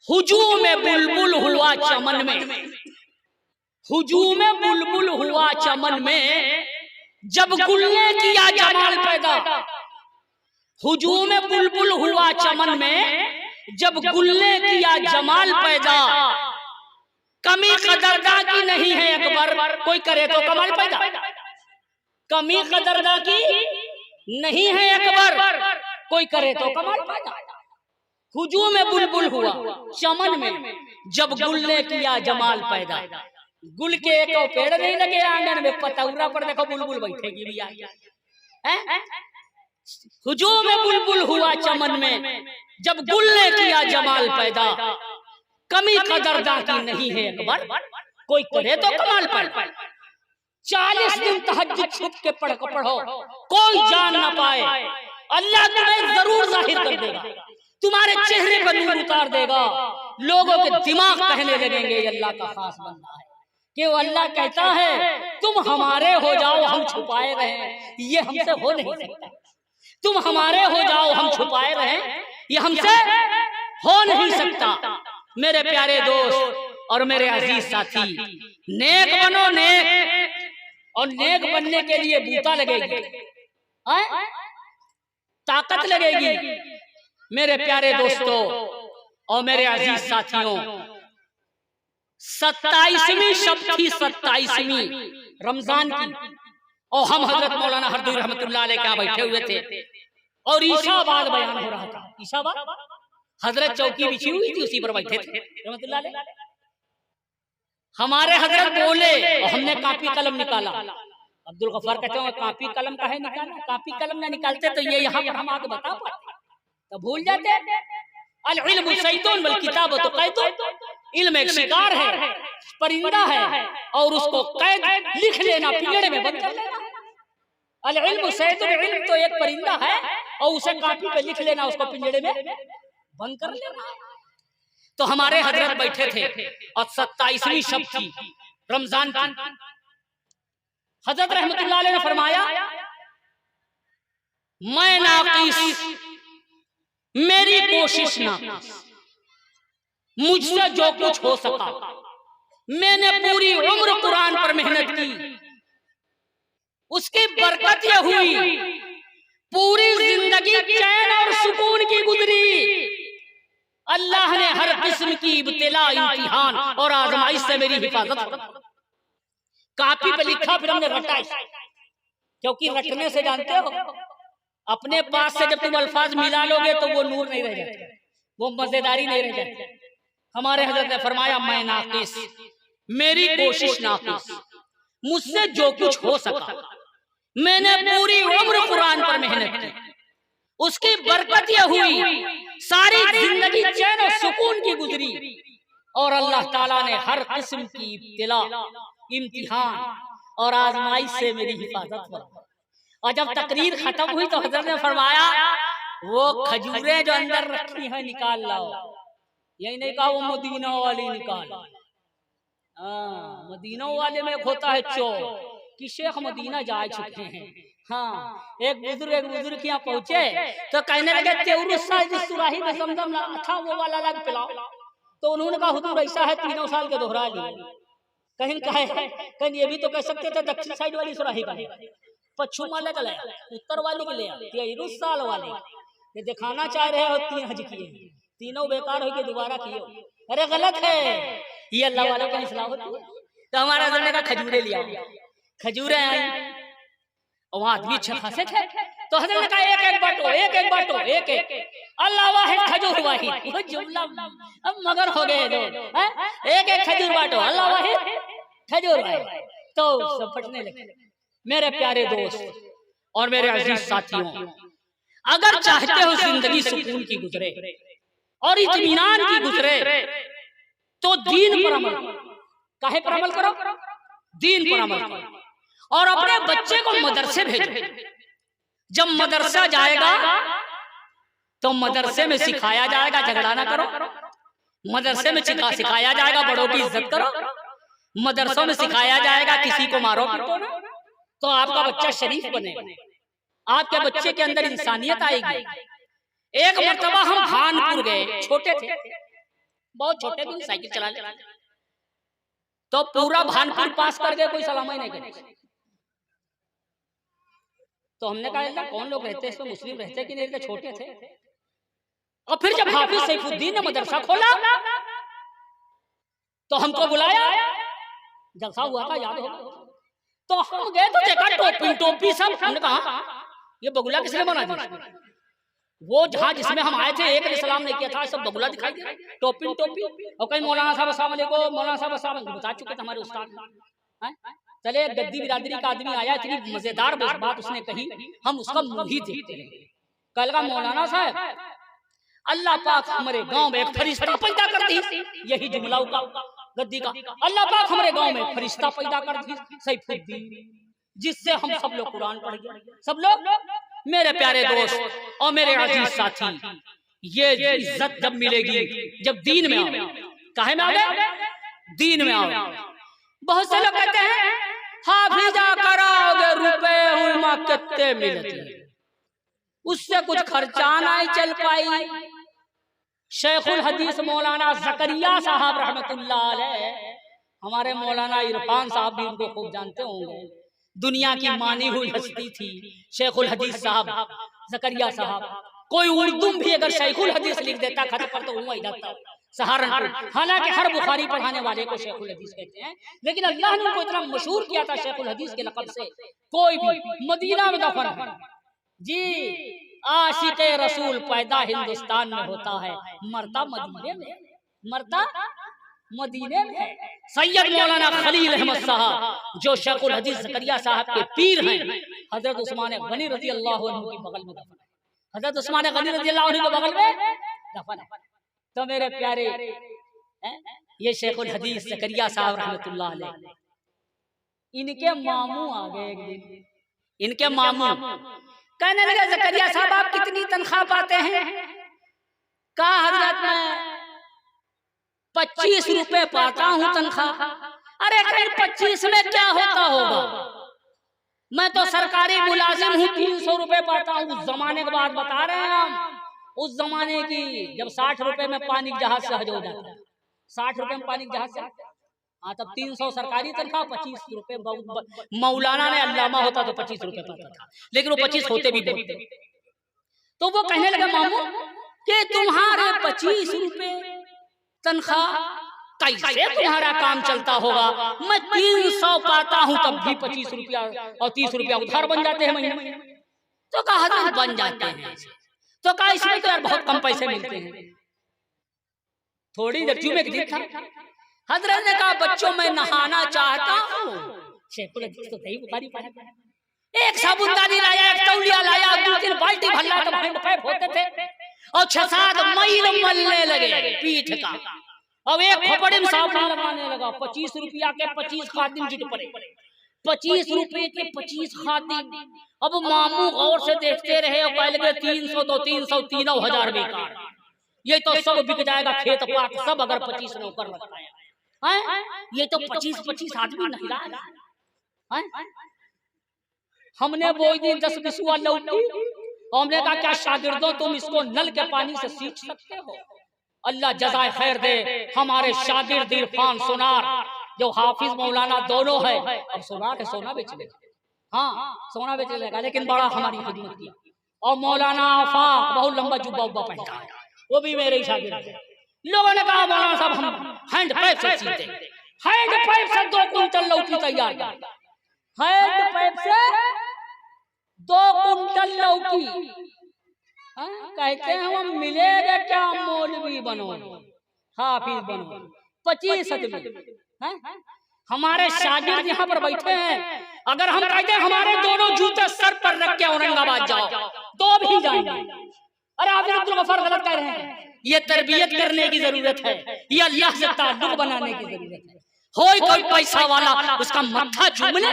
S2: हुजूम में बुलबुल हुआ चमन में, हुजूम में बुलबुल हुआ चमन में, जब गुल ने किया जमाल पैदा। हुजूम में बुलबुल हुआ चमन में, जब गुल ने किया जमाल पैदा। कमी कदरदा की नहीं है अकबर, कोई करे तो कमाल पैदा। कमी कदरदा की नहीं है अकबर, कोई करे तो कमाल पैदा। हुजूम में बुलबुल हुआ चमन में, जब गुल ने किया जमाल पैदा। गुल के एक पेड़ नहीं लगे आंगन में, पतौरा पर देखो बुलबुल बैठेगी भी आई है। हुजूम में बुलबुल हुआ चमन में, जब गुल ने किया जमाल पैदा। कमी कदरदा की नहीं है अकबर, कोई करे तो कमाल पैदा। 40 दिन तहज्जुद छुप के पढ़ो, कोई जान ना पाए, अल्लाह तुम्हें जरूर जाहिर कर देगा, तुम्हारे चेहरे पर नूर उतार देगा। लोगों के दिमाग कहने लगेंगे ये अल्लाह का खास बंदा है, कि वो अल्लाह कहता है तुम हमारे हो जाओ हम छुपाए रहें, ये हमसे हो नहीं सकता। तुम हमारे हो जाओ हम छुपाए रहें, ये हमसे हो नहीं सकता। मेरे प्यारे दोस्त और मेरे अजीज साथी, नेक बनो नेक, और नेक बनने के लिए बूता लगेगी, ताकत लगेगी। मेरे प्यारे दोस्तों और मेरे अजीज साथियों, 27वीं शब थी, 27वीं रमजान की, और हम हजरत मौलाना हरदूई रहमतुल्लाह अलैह क्या बैठे हुए थे और ईशाबाद बयान हो रहा था। ईशाबाद हजरत चौकी बिछी हुई थी, उसी पर बैठे थे रहमतुल्लाह अलैह। हमारे हजरत बोले और हमने कापी कलम निकाला। अब्दुल गफ्फार कहते हैं कापी कलम का है निकाला, कापी कलम ना निकालते तो ये यहाँ पर हम आगे बता पाते, तो भूल जाते। अल इल्मु सैतुन वल किताबतु कैदुन, इल्म एक शिकार है, परिंदा है, और उसको कैद लिख लेना, पिंजड़े में बंद कर लेना। अल इल्मु सैतुन, इल्म तो एक परिंदा है और उसे कापी पे लिख लेना, उसको पिंजड़े में बंद कर लेना। तो हमारे हजरत बैठे थे और 27वीं शब थी रमजान की। हजरत रहमतुल्लाह अलैह ने फरमाया, मैं नाक़िस, मेरी कोशिश नाक़िस, मुझसे जो कुछ हो सका, मैंने पूरी उम्र कुरान पर मेहनत की, उसकी बरकत ये हुई पूरी जिंदगी चैन और सुकून की गुजरी। अल्लाह ने हर किस्म की इब्तिला, इम्तिहान और आजमाइश से मेरी हिफाजत। कापी पे लिखा, फिर हमने रटा, क्योंकि रटने से जानते हो अपने पास से जब तुम अल्फाज मिला लोगे तो वो नूर नहीं रह जाता, वो मजेदारी नहीं रह जाती। हमारे हजरत ने फरमाया, मैं नाकिस, मेरी कोशिश नाकिस, मुझसे जो कुछ हो सका मैंने पूरी उम्र कुरान पर मेहनत की, उसकी बरकत ये हुई सारी जिंदगी चैन और सुकून की गुजरी। और अल्लाह ताला ने हर किस्म की इब्तिला, इम्तिहान और आजमाइश से मेरी हिफाजत फरमाई। और जब तकरीर खत्म हुई तो हजरत ने फरमाया, वो खजूरें जो अंदर रखी हैं निकाल लाओ। यही नहीं कहा वो मदीना वाली निकाल। मदीना वाले में होता है चोर कि शेख मदीना जा चुके हैं। हाँ, एक बुजुर्ग के यहाँ पहुंचे तो कहने लगे सुराही में समझम था वो वाला लग पिलाओ। तो उन्होंने कहा, हुजूर ऐसा है 3 साल के दोहरा लिए। कहीं कहीं ये भी तो कह सकते थे दक्षिण साइड वाली सुराही का, पश्चिम वाले का ले, उत्तर वाले के ले, साल वाले ये दिखाना चाह रहे हो 3 हज किए, तीनों बेकार हो के दोबारा किए। अरे गलत है, ये अल्लाह वालों का इस्लाह होती है। तो हमारा हजरत ने कहा खजूरे लिया, खजूरें आई और वहां आदमी अच्छे खासे थे। तो हजरत ने कहा एक एक बांटो, एक एक बांटो, एक एक, अल्लाह वाहिद खजूर वाहिद। वो जुमला अब मगर हो गए लोग, एक एक खजूर बांटो, अल्लाह वाहिद खजूर वाहिद। तो सब फटने लगे। मेरे प्यारे दोस्त और मेरे अजीज साथियों, अगर चाहते हो जिंदगी सुकून की गुजरे और इत्मीनान की गुजरे तो दीन पर अमल करो। काहे पर अमल करो? दीन पर अमल करो और अपने बच्चे को मदरसे भेजो। जब मदरसा जाएगा तो मदरसे में सिखाया जाएगा झगड़ा ना करो, मदरसे में सिखाया जाएगा बड़ों की इज्जत करो, मदरसों में सिखाया जाएगा किसी को मारो पीटो ना। तो आपका बच्चा शरीफ बनेगा, आपके बच्चे के अंदर इंसानियत आएगी। एक मर्तबा हम भानपुर गए, छोटे थे, बहुत छोटे थे, साइकिल चला ले, तो पूरा भानपुर पास कर गए, कोई सलाम ही नहीं करे। तो हमने कहा कौन लोग रहते हैं, मुस्लिम रहते कि नहीं, छोटे थे। और फिर जब हाफिज सैफुद्दीन ने मदरसा खोला तो हमको बुलाया, जलसा हुआ था याद हो। तो हम गए तो देखा टोपी सब। हमने कहा ये बगुला किसने बना दिया? वो जहां जिसमें हम आए थे एक ने सलाम नहीं किया था, सब बगुला दिखाई दिया, टोपी। और कहीं मौलाना साहब अस्सलाम वालेकुम, मौलाना साहब अस्सलाम बता चुके थे हमारे उस्ताद। चले गद्दी बिरादरी का आदमी आया, इतनी मजेदार बात उसने कही, हम उसका मुंह ही देखते रहे। कल का मौलाना साहब, अल्लाह पाक हमारे गांव में एक फरिश्ता पैदा कर दी। यही जुमला का गद्दी का, अल्लाह पाक हमारे गांव में एक फरिश्ता पैदा कर दी सैफुद्दीन, जिससे हम सब लोग कुरान पढ़ गए। सब लोग मेरे प्यारे दोस्त और मेरे अजीज साथी, ये इज्जत जब मिलेगी जब दीन में आओ। काहे में आओगे? दीन में आओ। बहुत से लोग कहते हैं हाफिजा कराओगे रुपए हुमा कितने मिलते, उससे कुछ खर्चा नहीं चल पाई। शेखुल हदीस मौलाना जकरिया साहब रहमतुल्लाह अलैह, हमारे मौलाना इरफान साहब भी उनको खूब जानते होंगे, दुनिया की मानी हुई हस्ती थी शेखुल हदीस साहब जकरिया साहब। कोई उर्दू भी अगर शेखुल हदीस लिख देता खत पर तो वही जाता सहारनपुर। हालांकि हर बुखारी पढ़ाने वाले को शेखुल हदीस कहते हैं, लेकिन अल्लाह ने उनको इतना मशहूर किया था शेखुल हदीस के लक़ब से। कोई भी मदीना में दफन है जी, आशिक़े रसूल पैदा हिंदुस्तान में होता है, मरता मदीने में, मरता मदीने में है। सैयद मौलाना खलील अहमद साहब जो शेखुल हदीस जकरिया साहब के पीर हैं, हजरत उस्मान गनी रज़ी अल्लाह अन्हु के बगल में दफन है। हजरत उस्मान गनी रज़ी अल्लाह अन्हु के बगल में दफन है। तो मेरे प्यारे ये शेखुल हदीस जकरिया साहब रहमतुल्लाह अलैह, इनके मामू आ गए एक दिन। इनके मामू कहने लगे जकरिया साहब आप कितनी तनख्वाह पाते हैं? कहा हजरत मैं 25 रुपए पाता हूँ तनख्वाह। अरे कहीं 25 में क्या होता होगा, मैं तो सरकारी मुलाजिम हूँ, 300 रुपए पाता हूँ। उस जमाने की बात बता रहे हैं हम, उस जमाने की जब 60 रुपए में पानी जहाज से हज हो जाता है। 60 रुपए में पानी जहाज से, हाँ, तब 300 सरकारी तनख्वाह, 25 रुपए मौलाना ने अल्लामा होता तो 25 रुपए पाता था, लेकिन वो 25 होते भी बहुत थे। तो वो कहने लगा मामू कि तुम्हारे 25 रुपए तनख्वाह कैसे तुम्हारा काम चलता होगा? मैं 300 पाता हूँ तब भी 25 रुपया और 30 रुपया उधार बन जाते हैं महीने। तो कहा हजरत बन जाते हैं। तो कहा इसमें तो यार बहुत कम पैसे मिलते हैं। थोड़ी देर में दिन था, हजरत ने कहा बच्चों मैं नहाना चाहता हूँ। एक साबुनदानी लाया, एक तौलिया लाया, 2-3 बाल्टी भरला तो हैंड पाइप होते थे और 6-7 मील मलने लगे पीठ का। अब एक खोपड़ी में साबुन लगाने लगा। 25 रुपया के 25 खादिम जुट पड़े, 25 रुपए के 25 खादिम। अब मामू गौर से देखते रहे और कह लगे 300 तो 300, 3,000 बेकार, ये तो सब बिक जाएगा खेत पात सब अगर 25 नौकर रखा है। ये तो 25 आदमी नहीं रहा है। हमने वो दिन 10-20 लौटी, हमने कहा क्या शागिर्दों तुम इसको नल के पानी से सींच सकते हो? अल्लाह जज़ाए खैर दे हमारे शागिर्द इरफान सोनार जो हाफिज मौलाना दोनों है। अब सोनार है, सोना बेच लेगा, हाँ सोना बेच लेगा, लेकिन बड़ा हमारी खिदमत किया। और मौलाना आफाक बहुत लंबा जुब्बा उब्बा पहनता है, वो भी मेरे ही शागिर्द है। लोगों ने कहा मौलाना साहब हम हैंड पाइप से सीखते, हैंड पाइप से 2 कुंटल लौकी तैयार कर, हैंड पाइप से 2 कुंटल लौकी। कहते हैं हम मिलेगा क्या मौलवी बनो, हाफिज बनो, 25 आदमी। हमारे शागिर्द यहाँ पर बैठे हैं, अगर हम कहते हैं हमारे दोनों जूते सर पर रख के औरंगाबाद जाओ तो भी जाएंगे। अरे आप अब्दुल गफ्फार गलत कह रहे हैं, ये तरबियत करने की जरूरत है, ये अल्लाह से ताल्लुक बनाने की जरूरत है। कोई पैसा वाला उसका मत्था चूम ले,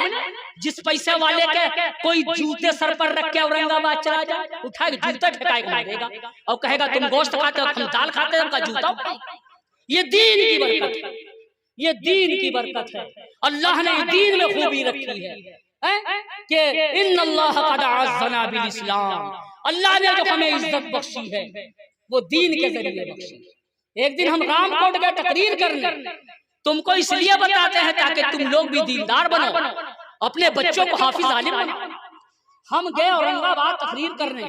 S2: जिस पैसे वाले के कोई जूते सर पर रख के औरंगाबाद चला जाए, उठा के जूते ठेकाए मारेगा और कहेगा तुम गोश्त खाते हो, हम दाल खाते हैं, उनका जूता। ये दीन की बरकत है, ये दीन की बरकत है। अल्लाह ने दीन में खूबी रखी है कि इन्नल्लाह क़द अज़्ज़ना बिल इस्लाम, अल्लाह ने जो हमें इज्जत बख्शी है वो दीन के जरिए बख्शी। एक दिन हम रामकोट गए तकरीर करने, तुमको इसलिए बताते हैं ताकि तुम लोग भी दीनदार बनो, अपने बच्चों को हाफिज आलिम बनाओ। हम गए औरंगाबाद तकरीर करने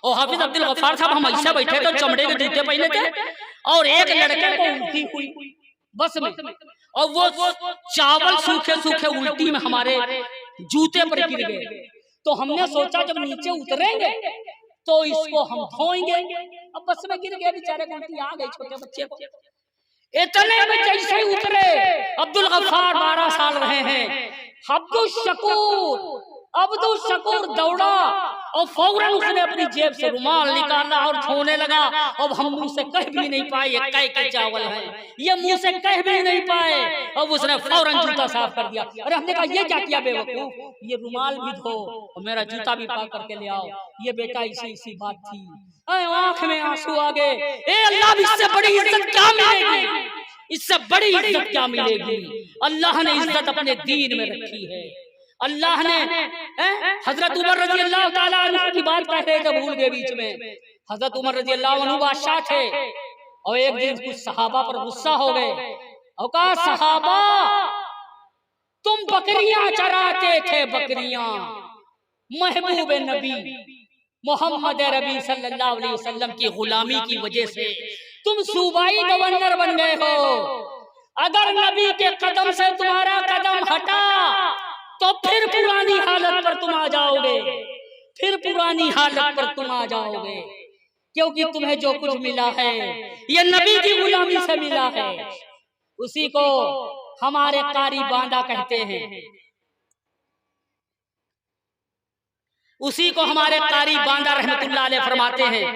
S2: और हाफिज अब्दुल गफ्फार साहब हम ऐसे बैठे थे, चमड़े के जूते पहने थे और एक लड़के को उल्टी हुई बस में, और वो चावल सूखे सूखे उल्टी में हमारे जूते पर गिर गए। तो हमने सोचा जब नीचे उतरेंगे तो इसको हम धोएंगे। अब बस में गिर गए बेचारे को उल्टी आ गई छोटे बच्चे को। इतने में जैसे ही उतरे अब्दुल गफ्फार 12 साल रहे हैं, अब्दुल शकूर दौड़ा और फौरन उसने अपनी जेब से रुमाल निकाला और धोने लगा। अब हम मुंह से कह भी नहीं पाए ये कै के चावल है, ये मुंह से कह भी नहीं पाए। अब उसने फौरन जूता साफ कर दिया। अरे हमने कहा ये क्या किया बेवकूफ, ये रुमाल भी धो और मेरा जूता भी पाक करके ले आओ। ये बेटा इसी बात थी। आंख में आंसू आ गए। ए अल्लाह, इससे बड़ी इज्जत क्या मिलेगी, इससे बड़ी इज्जत क्या मिलेगी? अल्लाह ने इज्जत अपने दीन में रखी है। अल्लाह ने हजरत उमर रजी अल्लाह ताला अन्हु की बात कह रहे थे, भूल गए बीच में। हजरत उमर रजी अल्लाह अन्हु बादशाह थे और एक दिन कुछ सहाबा पर गुस्सा हो गए और कहा सहाबा तुम बकरियां चराते थे, बकरियां महबूब नबी मोहम्मद रबी सल्लल्लाहु अलैहि वसल्लम की गुलामी की वजह से तुम सूबाई गवर्नर बन गए हो। अगर नबी के कदम से तुम्हारा कदम हटा तो फिर पुरानी हालत पर तुम आ जाओगे, फिर पुरानी हालत पर तुम आ जाओगे, क्योंकि तुम्हें जो कुछ मिला है ये नबी की गुलामी से मिला है। उसी को हमारे कारी बांदा कहते हैं, उसी को हमारे कारी बांदा रहमतुल्लाह अलैह फरमाते हैं,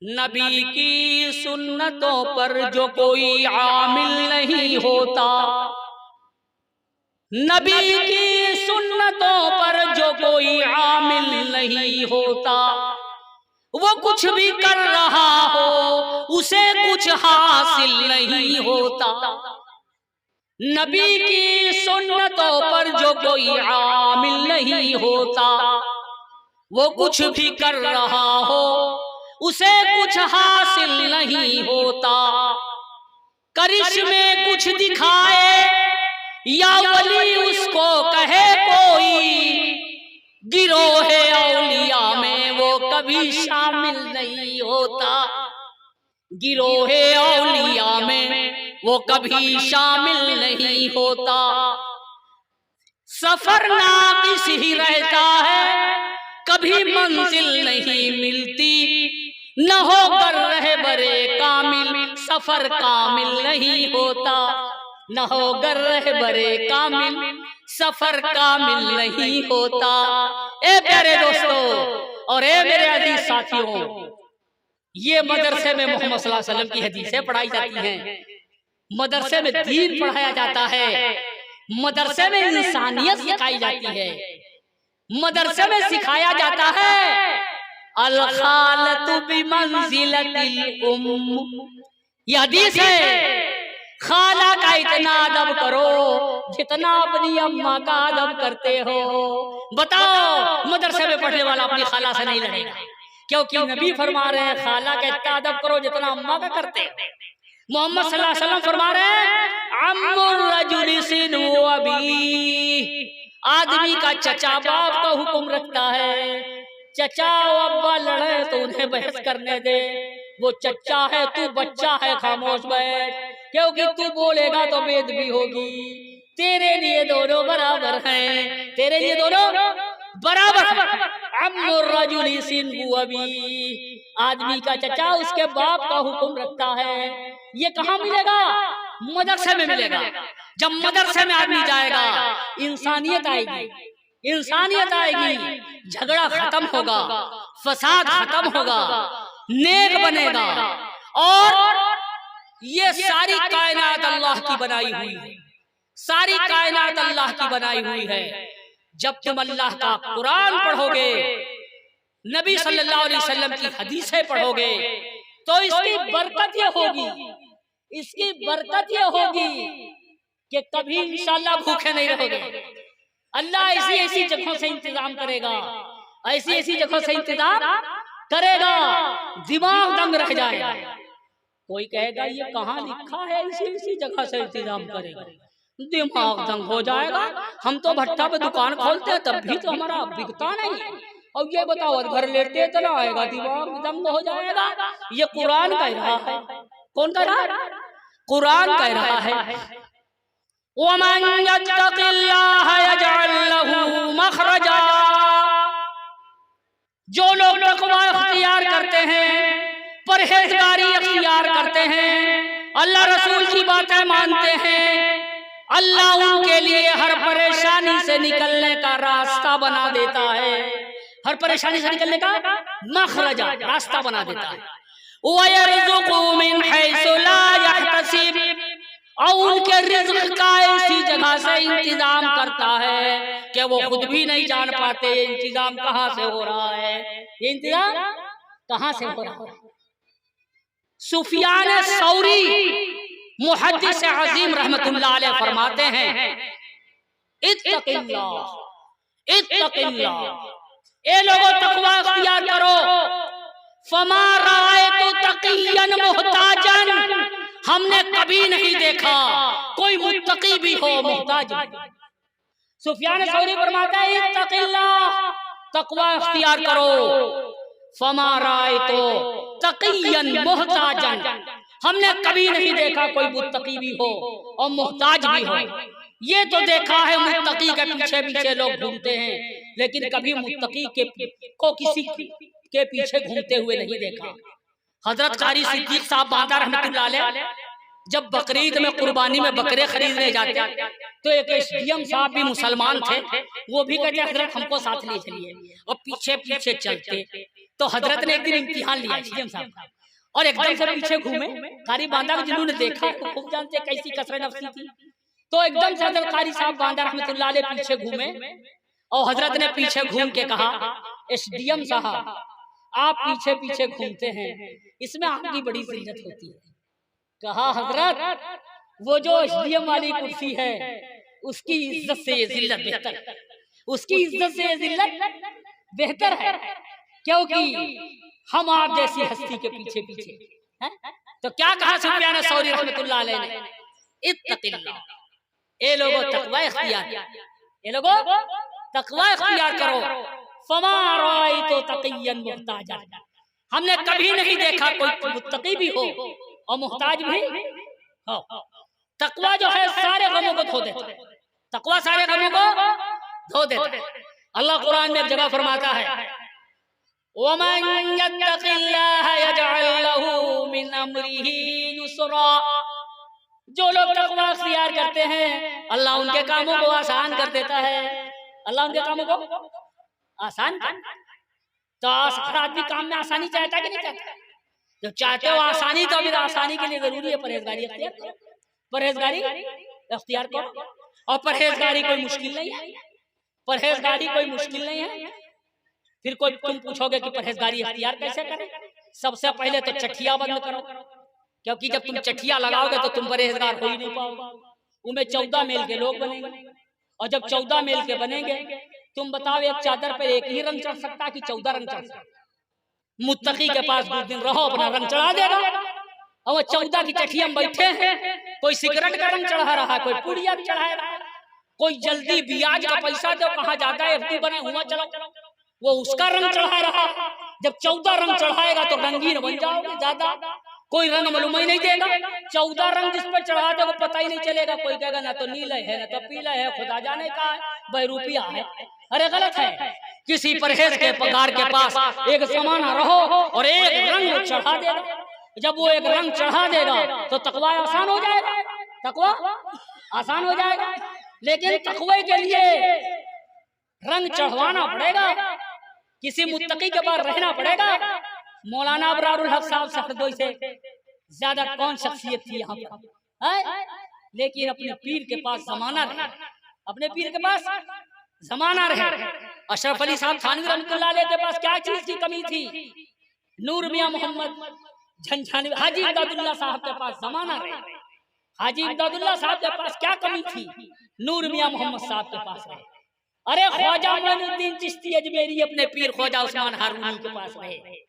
S2: नबी की सुन्नतों पर जो कोई आमिल नहीं होता, नबी की सुन्नतों पर जो कोई आमिल नहीं होता, वो कुछ भी कर रहा हो उसे कुछ हासिल नहीं होता। नबी की सुन्नतों पर जो कोई आमिल नहीं होता, वो कुछ भी कर रहा हो उसे कुछ हासिल नहीं होता। करिश्मे कुछ दिखाए या वली उसको कहे कोई, गिरोहे औलिया में वो कभी शामिल नहीं होता, गिरोहे औलिया में वो कभी शामिल नहीं होता। सफर नाकिस ही रहता है, कभी मंजिल नहीं मिलती, न होकर रहे बरे कामिल सफर कामिल नहीं होता, न होकर रहे बरे कामिल सफर कामिल नहीं होता। ए प्यारे दोस्तों और ए मेरे अजीज साथियों, ये मदरसे में मोहम्मद सल्लल्लाहु अलैहि वसल्लम की हदीसें पढ़ाई जाती हैं, मदरसे में दीन पढ़ाया जाता है, मदरसे में इंसानियत सिखाई जाती है, मदरसे में सिखाया जाता है अल खालतु बिमंजिलतिल उम्म। यह हदीस है, खाला का इतना अदब करो जितना अपनी अम्मा का अदब करते हो। बताओ मदरसे में पढ़ने वाला अपनी खाला से नहीं लड़ेगा, क्योंकि नबी फरमा रहे हैं खाला का इतना अदब करो जितना अम्मा का करते हो। मोहम्मद सल्लल्लाहु अलैहि वसल्लम फरमा रहे हैं अम्मुर रजुली सिनु अबी, आदमी का चचा बाप का हुक्म रखता है। चचा और अब्बा लड़े तो उन्हें बहस करने दे, वो चचा है तू बच्चा है, खामोश बैठ, क्योंकि तू बोलेगा तो बेदबी होगी। तेरे लिए दोनों बराबर हैं, तेरे लिए दोनों बराबर हैं। अम्मुर रजुली सिनु अबी, आदमी का चचा उसके बाप का हुक्म रखता है। ये कहाँ मिलेगा? मदरसे में मिलेगा। जब मदरसे में आदमी जाएगा इंसानियत आएगी, इंसानियत आएगी, झगड़ा खत्म होगा, फसाद खत्म होगा, नेक बनेगा। और ये सारी कायनात अल्लाह की बनाई हुई है, सारी कायनात अल्लाह की बनाई हुई है। जब तुम अल्लाह का कुरान पढ़ोगे, नबी सल्लल्लाहु अलैहि वसल्लम की हदीसें पढ़ोगे, तो इसकी बरकत ये होगी, इसकी बरकत ये होगी कि कभी इंशाअल्लाह भूखे नहीं रहोगे। अल्लाह ऐसी ऐसी जगहों से इंतजाम करेगा, ऐसी ऐसी जगहों से इंतजाम करेगा, दिमाग दंग रह जाएगा। कोई कहेगा ये कहाँ लिखा है ऐसी ऐसी जगह से इंतजाम करेगा, दिमाग दंग हो जाएगा। हम तो भट्टा पे दुकान खोलते हैं तब भी तो हमारा बिकता नहीं। अब ये बताओ घर लेते चला आएगा, दिमाग दंग हो जाएगा। ये कुरान कह रहा है। कौन कह रहा है? कुरान कह रहा है वमन यत्तक़िल्लाह यजअल लहू मखरजा, जो लोग तक़वा इख्तियार करते हैं, परहेजगारी इख्तियार करते हैं, अल्लाह रसूल की बातें मानते हैं, अल्लाह उनके लिए हर परेशानी से निकलने का रास्ता बना देता है, हर परेशानी से निकलने का मखरजा रास्ता बना देता है। वयरज़ुक़ु मिन हैसु ला यहतसिब, और उनके रिज़्क़ का ऐसी जगह से इंतजाम करता है कि वो खुद भी नहीं जान पाते ये इंतजाम कहाँ से हो रहा है, ये इंतजाम कहाँ से हो रहा है। सुफियान सौरी मुहद्दिस अज़ीम रहमतुल्लाह अलैह फरमाते हैं इत्तक़िल्लाह, इत्तक़िल्लाह, ए लोगों तक़वा इख्तियार करो। फमा रायतु तक़िय्यन मुहताजन, हमने कभी नहीं देखा कोई मुत्तकी भी हो मुहताज। सुफियान सौरी फरमाता है इत्तक़िल्लाह, तक़वा इख्तियार करो। फमा रायतु तक़िय्यन मुहताजन, हमने कभी नहीं देखा कोई मुत्तकी भी हो और मुहताज भी हो। ये तो देखा है मुत्तकी के पीछे पीछे लोग घूमते हैं, लेकिन कभी मुत्तकी को किसी के पीछे घूमते हुए नहीं देखा। हजरत कारी सिद्दीक साहब बांदा रहमतुल्लाह अलैह जब बकरीद में कुर्बानी में बकरे खरीदने जाते तो एक एसडीएम साहब भी मुसलमान थे, वो भी कहते हजरत हमको साथ ले चलिए, और पीछे पीछे चलते। तो हजरत ने एक दिन इम्तिहान लिया एसडीएम साहब का, और एकदम से पीछे घूमे। कारी बांदा को जिन्होंने देखा तो खूब जानते कैसी कसर नफ्सी थी। तो एकदम से हजरत कारी साहब बांदा रहमतुल्लाह अलैह पीछे घूमे, और हजरत ने पीछे घूम के कहा एसडीएम साहब आप पीछे पीछे घूमते हैं, इसमें आपकी बड़ी जिल्लत होती है। कहा हजरत वो जो एसडीएम वाली कुर्सी है उसकी इज्जत से ये जिल्लत बेहतर है, उसकी इज्जत से ये जिल्लत बेहतर है, क्योंकि हम आप जैसी हस्ती के पीछे पीछे हैं, तो क्या कहा सुफियान सौरी रहमतुल्लाह अलैह ने, इत्तक़िल्लाह, ए लोगों तकवा इख्तियार, ये लोगों तकवा इख्तियार करो। फमा रायतु तक़िय्यन मुहताजन, हमने कभी नहीं देखा कोई मुत्तकी भी हो और मुहताज भी हो। तकवा जो है सारे गमों को धो देता है, तकवा सारे गमों को धो देता है। अल्लाह कुरान में एक जगह फरमाता है, वमन यत्तक़िल्लाह यजअल लहू मिन अम्रिही युसरा, जो लोग तकवा इख्तियार करते हैं अल्लाह उनके कामों को आसान कर देता है। अल्लाह उनके कामों को आसान कर, तो हर आदमी काम में आसानी चाहता कि नहीं चाहता? जब चाहते हो आसानी तो फिर आसानी के लिए जरूरी है परहेजगारी इख्तियार करो, परहेजगारी इख्तियार करो। और परहेजगारी कोई मुश्किल नहीं है, परहेजगारी कोई मुश्किल नहीं है। फिर कोई तुम पूछोगे कि परहेजगारी इख्तियार कैसे करें? सबसे पहले तो चठिया बंद करो, क्योंकि जब तुम चठिया लगाओगे तो तुम परहेजगार हो ही नहीं पाओगे। उनमें 14 मेल के लोग बनेंगे, और जब 14 मेल के बनेंगे, तुम बताओ एक चादर पर एक ही रंग चढ़ सकता कि 14 रंग चढ़ सकता? मुत्तकी के पास 2 दिन रहो, अपना रंग चढ़ा देगा। और 14 की चठिया में बैठे हैं, कोई सिगरेट का रंग चढ़ा रहा है, कोई पुड़िया चढ़ा रहा है, कोई जल्दी ब्याज का पैसा दो, कहा जाता है एफडी बने हुआ चलो, वो उसका रंग चढ़ा रहा। जब 14 रंग चढ़ाएगा तो रंगीन बन जाओगे ज्यादा, कोई रंग मालूम ही नहीं देगा। 14 रंग जिस पर चढ़ा दे वो पता ही नहीं चलेगा। कोई कहेगा ना तो नीला है ना तो पीला है, खुदा जाने का है, बहरूपिया है। अरे गलत है। किसी परहेज के पगार के पास एक जमाना रहो और एक रंग चढ़ा देगा। जब वो एक रंग चढ़ा देगा तो तकवा आसान हो जाएगा, तकवा आसान हो जाएगा। लेकिन तकवे के लिए रंग चढ़वाना पड़ेगा, किसी मुत्तकी के पास रहना पड़ेगा। मौलाना अबरारुल हक साहब शहरदोई से ज्यादा कौन शख्सियत थी यहाँ पर? लेकिन अपने पीर के पास जमाना रहे, अपने पीर के पास जमाना रहे। अशरफ अली साहब थानवी रहमतुल्लाह अलैह के पास क्या चीज की कमी थी? नूर मियां मोहम्मद झंझानी, हाजी इमदादुल्लाह साहब के पास जमाना रहे। हाजी इमदादुल्लाह साहब के पास क्या कमी थी? नूर मियां मोहम्मद साहब के पास रहे। अरे ख्वाजा मोइनुद्दीन चिश्ती अजमेरी अपने पीर ख्वाजा उस्मान हारूनी के पास रहे।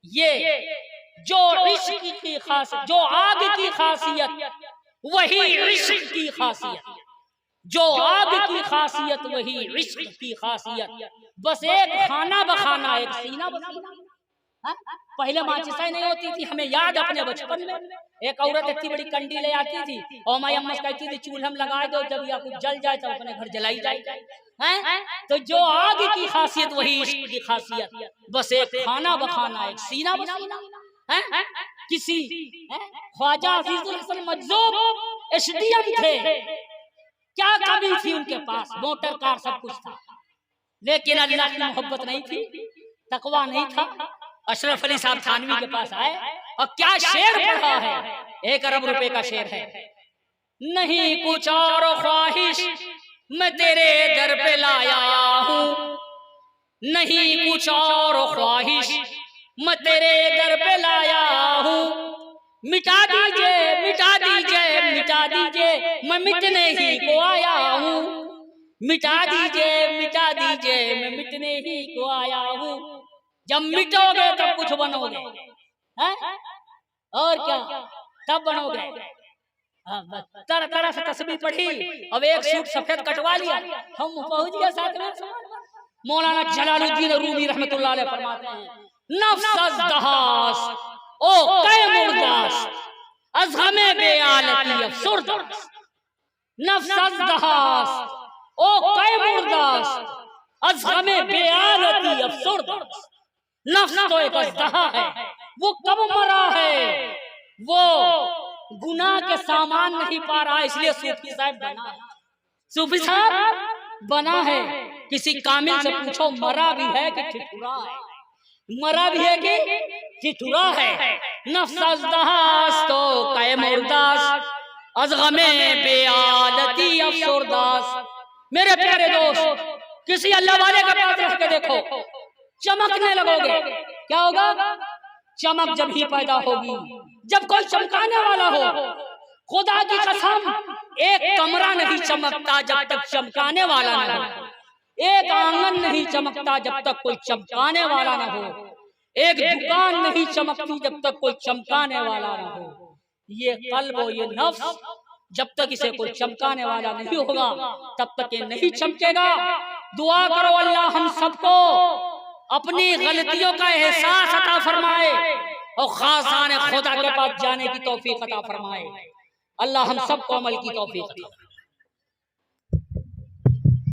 S2: ये जो इश्क की खासियत, जो आग की खासियत वही इश्क की खासियत, जो आग की खासियत वही इश्क की खासियत। बस एक खाना बखाना, एक सीना बसीना। पहले माचिसाई नहीं होती थी, हमें याद अपने बचपन में एक औरत इतनी बड़ी कंडी ले आती थी और माई अम्मा कहती थी चूल्हा में लगा दो, जब या कुछ जल जाए तो अपने घर जलाई जाए। तो जो आग की खासियत वही इश्क की खासियत। बस एक खाना बखाना, एक सीना बसीना। किसी ख्वाजा अजीजुल हसन मजज़ूब एसडीएम थे, क्या कमी थी उनके पास? मोटर कार सब कुछ था, लेकिन अल्लाह की मोहब्बत नहीं थी, तकवा नहीं था। अशरफ अली साहब थानवी के पास आए और क्या शेर पढ़ा है, 1 अरब रुपए का शेर है। नहीं कुछ और ख्वाहिश मैं तेरे दर पे लाया हूँ, नहीं कुछ और ख्वाहिश मैं तेरे दर पे लाया हूँ। मिटा दीजिए मिटा दीजिए मिटा दीजिए, मैं मिटने ही को आया हूँ। मिटा दीजिए मिटा दीजिए, मैं मिटने ही को आया हूँ। जब मिटोगे तब कुछ बनोगे, हैं? और क्या तब बनोगे। तरह तरह से तस्बीह पढ़ी, अब एक सूट सफेद कटवा लिया, हम पहुंच गए साथ में। मौलाना जलालुद्दीन रूमी रहमतुल्लाह अलैह फरमाते हैं, नफ्स अज़दहास ओ कै मुर्दास अज़ हमें बेआलती अफसुरदास। नफ्स अज़दहास ओ कै मुर्दास अज़ हमें बेआलती अफसुरदास। नफ्स तो एक अज़दहा है, वो कब मरा है, वो गुनाह के सामान नहीं पा रहा, इसलिए सूफी साहब बना है, सूफी साहब बना है। किसी कामिल से पूछो मरा भी है कि ठिठुरा है, मरा भी है कि ठिठुरा है। नफ्स अज़दहास तो कै मुर्दास अज़ गमे बेआलती अफसुरदास। मेरे प्यारे दोस्त, किसी अल्लाह वाले के पास रह के देखो, चमकने लगोगे। क्या होगा? चमक जब ही पैदा होगी जब कोई चमकाने वाला हो। खुदा की कसम, एक कमरा नहीं चमकता जब तक चमकाने वाला न हो, एक आंगन नहीं चमकता जब तक कोई चमकाने वाला न हो, एक दुकान नहीं चमकती जब तक कोई चमकाने वाला ना हो। ये कल्ब और ये नफ्स जब तक इसे कोई चमकाने वाला नहीं होगा तब तक ये नहीं चमकेगा। दुआ करो अल्लाह हम सबको अपनी गलतियों का एहसास अता फरमाए और खासाने खुदा के पास जाने की तौफीक अता फरमाए। अल्लाह हम सबको अमल की तौफीक अता फरमाए।